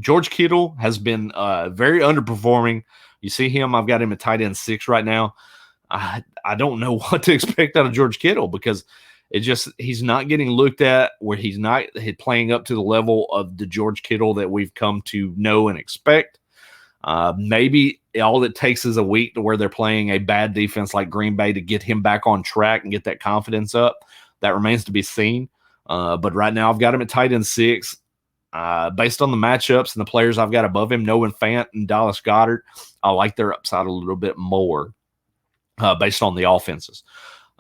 George Kittle has been very underperforming. You see him. I've got him at tight end 6 right now. I don't know what to expect out of George Kittle because he's not getting looked at where he's not playing up to the level of the George Kittle that we've come to know and expect. Maybe all it takes is a week to where they're playing a bad defense like Green Bay to get him back on track and get that confidence up. That remains to be seen. But right now I've got him at tight end 6. Based on the matchups and the players I've got above him, Noah Fant and Dallas Goedert, I like their upside a little bit more based on the offenses.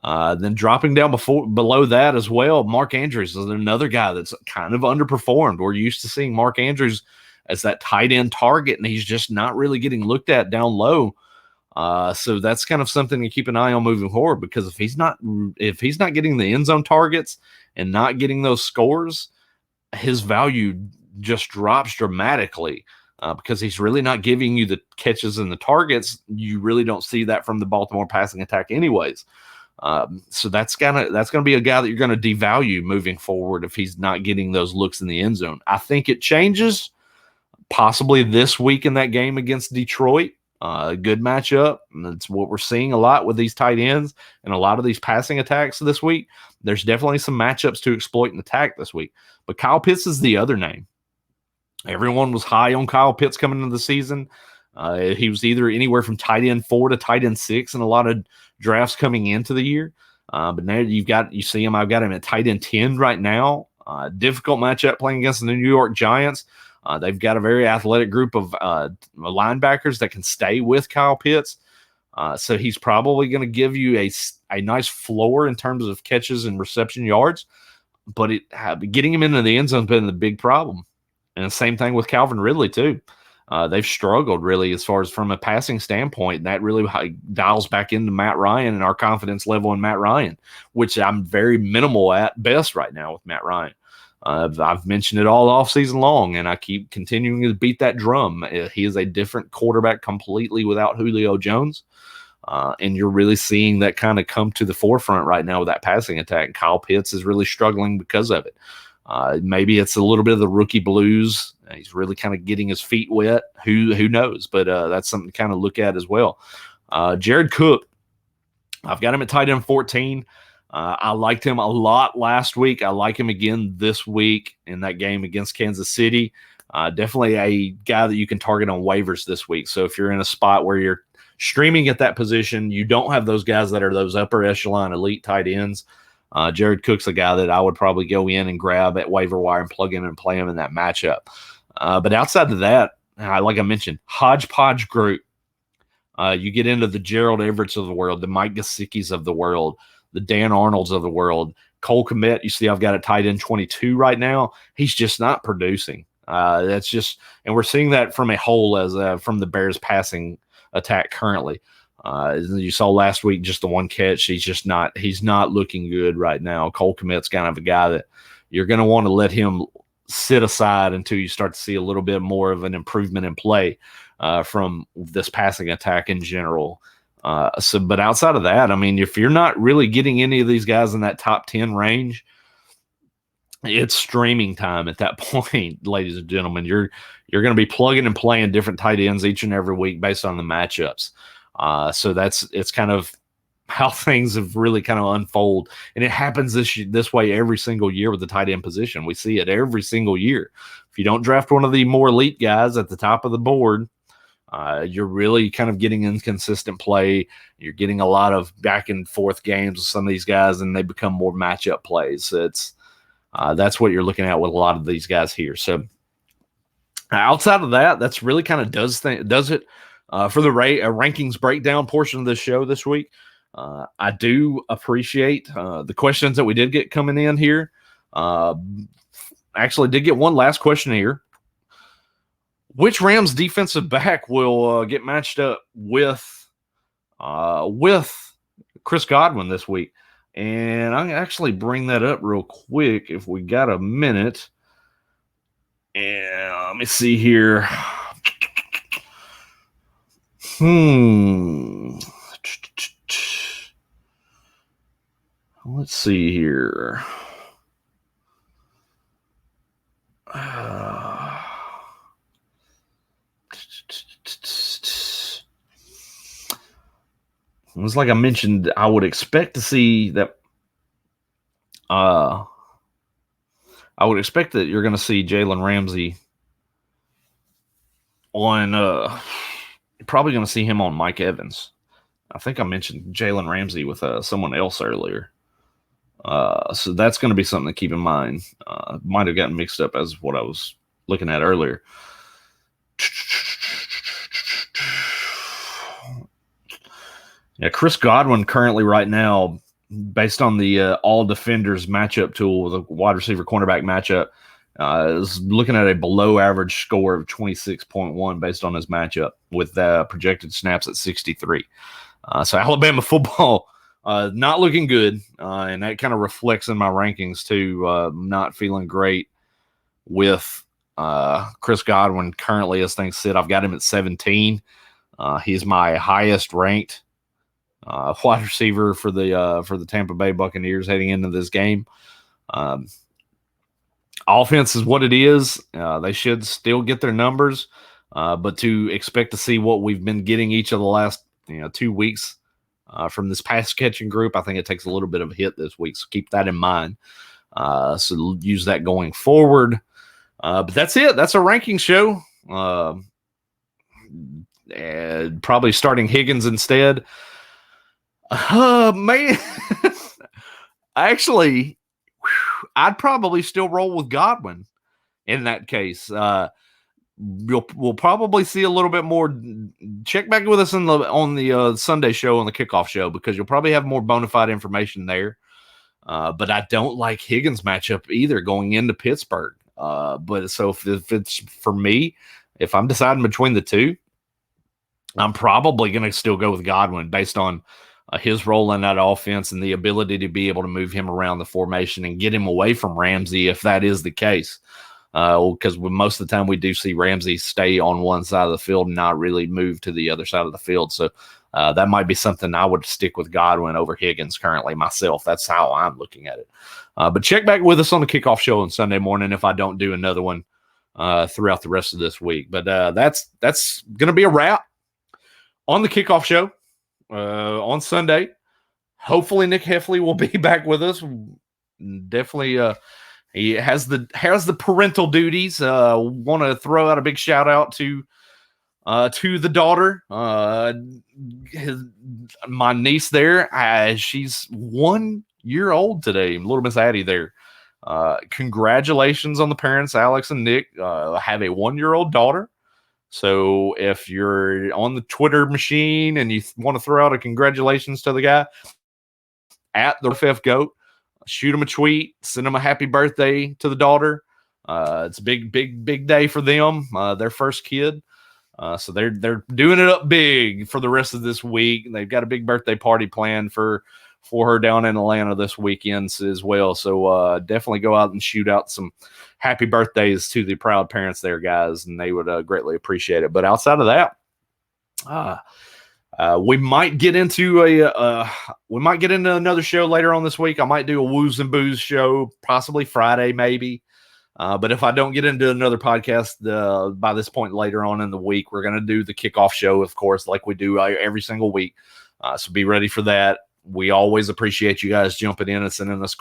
Then dropping down below that as well, Mark Andrews is another guy that's kind of underperformed. We're used to seeing Mark Andrews as that tight end target, and he's just not really getting looked at down low. So that's kind of something to keep an eye on moving forward, because if he's not getting the end zone targets and not getting those scores, his value just drops dramatically because he's really not giving you the catches and the targets. You really don't see that from the Baltimore passing attack anyways. So that's gonna be a guy that you're gonna devalue moving forward if he's not getting those looks in the end zone. I think it changes possibly this week in that game against Detroit. A good matchup. And that's what we're seeing a lot with these tight ends and a lot of these passing attacks this week. There's definitely some matchups to exploit and attack this week. But Kyle Pitts is the other name. Everyone was high on Kyle Pitts coming into the season. He was either anywhere from tight end 4 to tight end 6 in a lot of drafts coming into the year. But now you see him. I've got him at tight end 10 right now. Difficult matchup playing against the New York Giants. They've got a very athletic group of linebackers that can stay with Kyle Pitts. So he's probably going to give you a nice floor in terms of catches and reception yards. But getting him into the end zone has been the big problem. And the same thing with Calvin Ridley, too. They've struggled, really, as far as from a passing standpoint. And that really dials back into Matt Ryan and our confidence level in Matt Ryan, which I'm very minimal at best right now with Matt Ryan. I've mentioned it all off season long, and I keep continuing to beat that drum. He is a different quarterback completely without Julio Jones. And you're really seeing that kind of come to the forefront right now with that passing attack. Kyle Pitts is really struggling because of it. Maybe it's a little bit of the rookie blues. He's really kind of getting his feet wet. Who knows? But that's something to kind of look at as well. Jared Cook, I've got him at tight end 14. I liked him a lot last week. I like him again this week in that game against Kansas City. Definitely a guy that you can target on waivers this week. So if you're in a spot where you're streaming at that position, you don't have those guys that are those upper echelon elite tight ends. Jared Cook's a guy that I would probably go in and grab at waiver wire and plug in and play him in that matchup. But outside of that, like I mentioned, hodgepodge group. You get into the Gerald Everetts of the world, the Mike Gesicki's of the world, the Dan Arnolds of the world. Cole Kmet, you see I've got a tight end 22 right now. He's just not producing. That's just, and we're seeing that from a whole as from the Bears passing attack currently. You saw last week just the one catch. He's not looking good right now. Cole Kmet's kind of a guy that you're going to want to let him sit aside until you start to see a little bit more of an improvement in play from this passing attack in general. But outside of that, I mean, if you're not really getting any of these guys in that top 10 range, it's streaming time at that point, ladies and gentlemen. You're going to be plugging and playing different tight ends each and every week based on the matchups. So it's kind of how things have really kind of unfold, and it happens this way every single year with the tight end position. We see it every single year. If you don't draft one of the more elite guys at the top of the board, you're really kind of getting inconsistent play. You're getting a lot of back and forth games with some of these guys, and they become more matchup plays. That's what you're looking at with a lot of these guys here. So outside of that, that's really kind of does it for the rankings breakdown portion of the show this week. I do appreciate the questions that we did get coming in here. Actually did get one last question here. Which Rams defensive back will get matched up with Chris Godwin this week? And I can actually bring that up real quick if we got a minute. And let me see here. Let's see here. It was like I mentioned, I would expect to see that. I would expect that you're going to see Jalen Ramsey on. You're probably going to see him on Mike Evans. I think I mentioned Jalen Ramsey with someone else earlier. So that's going to be something to keep in mind. Might have gotten mixed up as what I was looking at earlier. Yeah, Chris Godwin currently right now, based on the all defenders matchup tool, the wide receiver cornerback matchup, is looking at a below average score of 26.1 based on his matchup with projected snaps at 63. So Alabama football not looking good, and that kind of reflects in my rankings too. Not feeling great with Chris Godwin currently as things sit. I've got him at 17. He's my highest ranked wide receiver for the Tampa Bay Buccaneers heading into this game. Offense is what it is. They should still get their numbers, but to expect to see what we've been getting each of the last 2 weeks from this pass catching group, I think it takes a little bit of a hit this week. So keep that in mind. So use that going forward. But that's it. That's a ranking show. Probably starting Higgins instead. Man, actually, I'd probably still roll with Godwin in that case. We'll probably see a little bit more. Check back with us on the Sunday show, on the kickoff show, because you'll probably have more bona fide information there. But I don't like Higgins matchup either going into Pittsburgh. But so if it's for me, if I'm deciding between the two, I'm probably going to still go with Godwin based on his role in that offense and the ability to be able to move him around the formation and get him away from Ramsey if that is the case. Because most of the time we do see Ramsey stay on one side of the field and not really move to the other side of the field. So That might be something I would stick with Godwin over Higgins currently myself. That's how I'm looking at it. But check back with us on the kickoff show on Sunday morning if I don't do another one throughout the rest of this week. But that's going to be a wrap on the kickoff show on Sunday. Hopefully Nick Heffley will be back with us. Definitely he has the parental duties. Want to throw out a big shout out to the daughter, my niece there. She's 1 year old today. Little Miss Addie there. Congratulations on the parents, Alex and Nick. Have a 1-year-old daughter. So if you're on the Twitter machine and you want to throw out a congratulations to the guy at the FF Goat, shoot him a tweet, send him a happy birthday to the daughter. It's a big day for them. Their first kid. So they're doing it up big for the rest of this week. They've got a big birthday party planned for her down in Atlanta this weekend as well. So definitely go out and shoot out some happy birthdays to the proud parents there, guys, and they would greatly appreciate it. But outside of that, we might get into another show later on this week. I might do a Woos and Booze show, possibly Friday, maybe. But if I don't get into another podcast by this point later on in the week, we're going to do the kickoff show, of course, like we do every single week. So be ready for that. We always appreciate you guys jumping in and sending us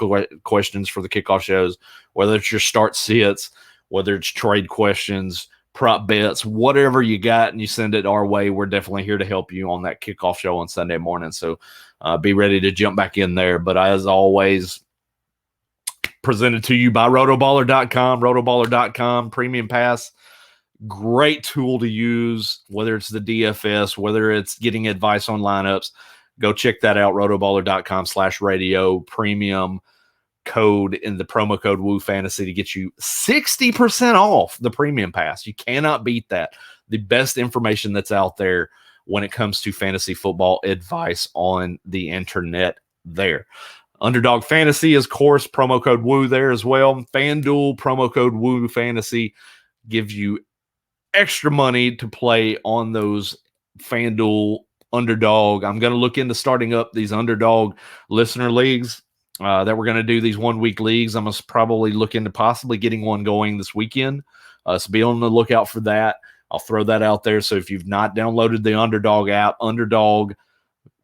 questions for the kickoff shows, whether it's your start sits, whether it's trade questions, prop bets, whatever you got, and you send it our way. We're definitely here to help you on that kickoff show on Sunday morning. So be ready to jump back in there. But as always, presented to you by Rotoballer.com. Rotoballer.com, Premium Pass. Great tool to use, whether it's the DFS, whether it's getting advice on lineups. Go check that out, rotoballer.com/radio. Premium code in the promo code Woo Fantasy to get you 60% off the Premium Pass. You cannot beat that. The best information that's out there when it comes to fantasy football advice on the internet there. Underdog Fantasy is, of course, promo code Woo there as well. FanDuel, promo code Woo Fantasy, gives you extra money to play on those FanDuel Underdog. I'm going to look into starting up these Underdog listener leagues that we're going to do, these 1 week leagues. I'm going to probably look into possibly getting one going this weekend. So be on the lookout for that. I'll throw that out there. So if you've not downloaded the Underdog app, Underdog,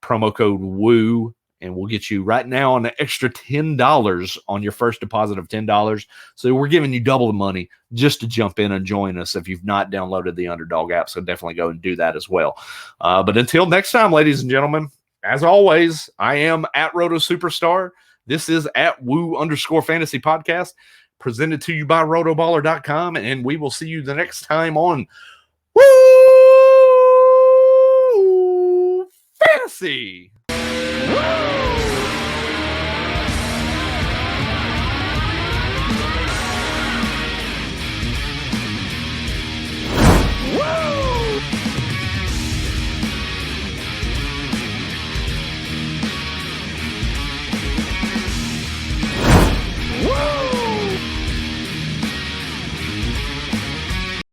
promo code Woo, and we'll get you right now an extra $10 on your first deposit of $10. So we're giving you double the money just to jump in and join us if you've not downloaded the Underdog app. So definitely go and do that as well. But until next time, ladies and gentlemen, as always, I am at Roto Superstar. This is at Woo_Fantasy Podcast, presented to you by Rotoballer.com. And we will see you the next time on Woo Fantasy.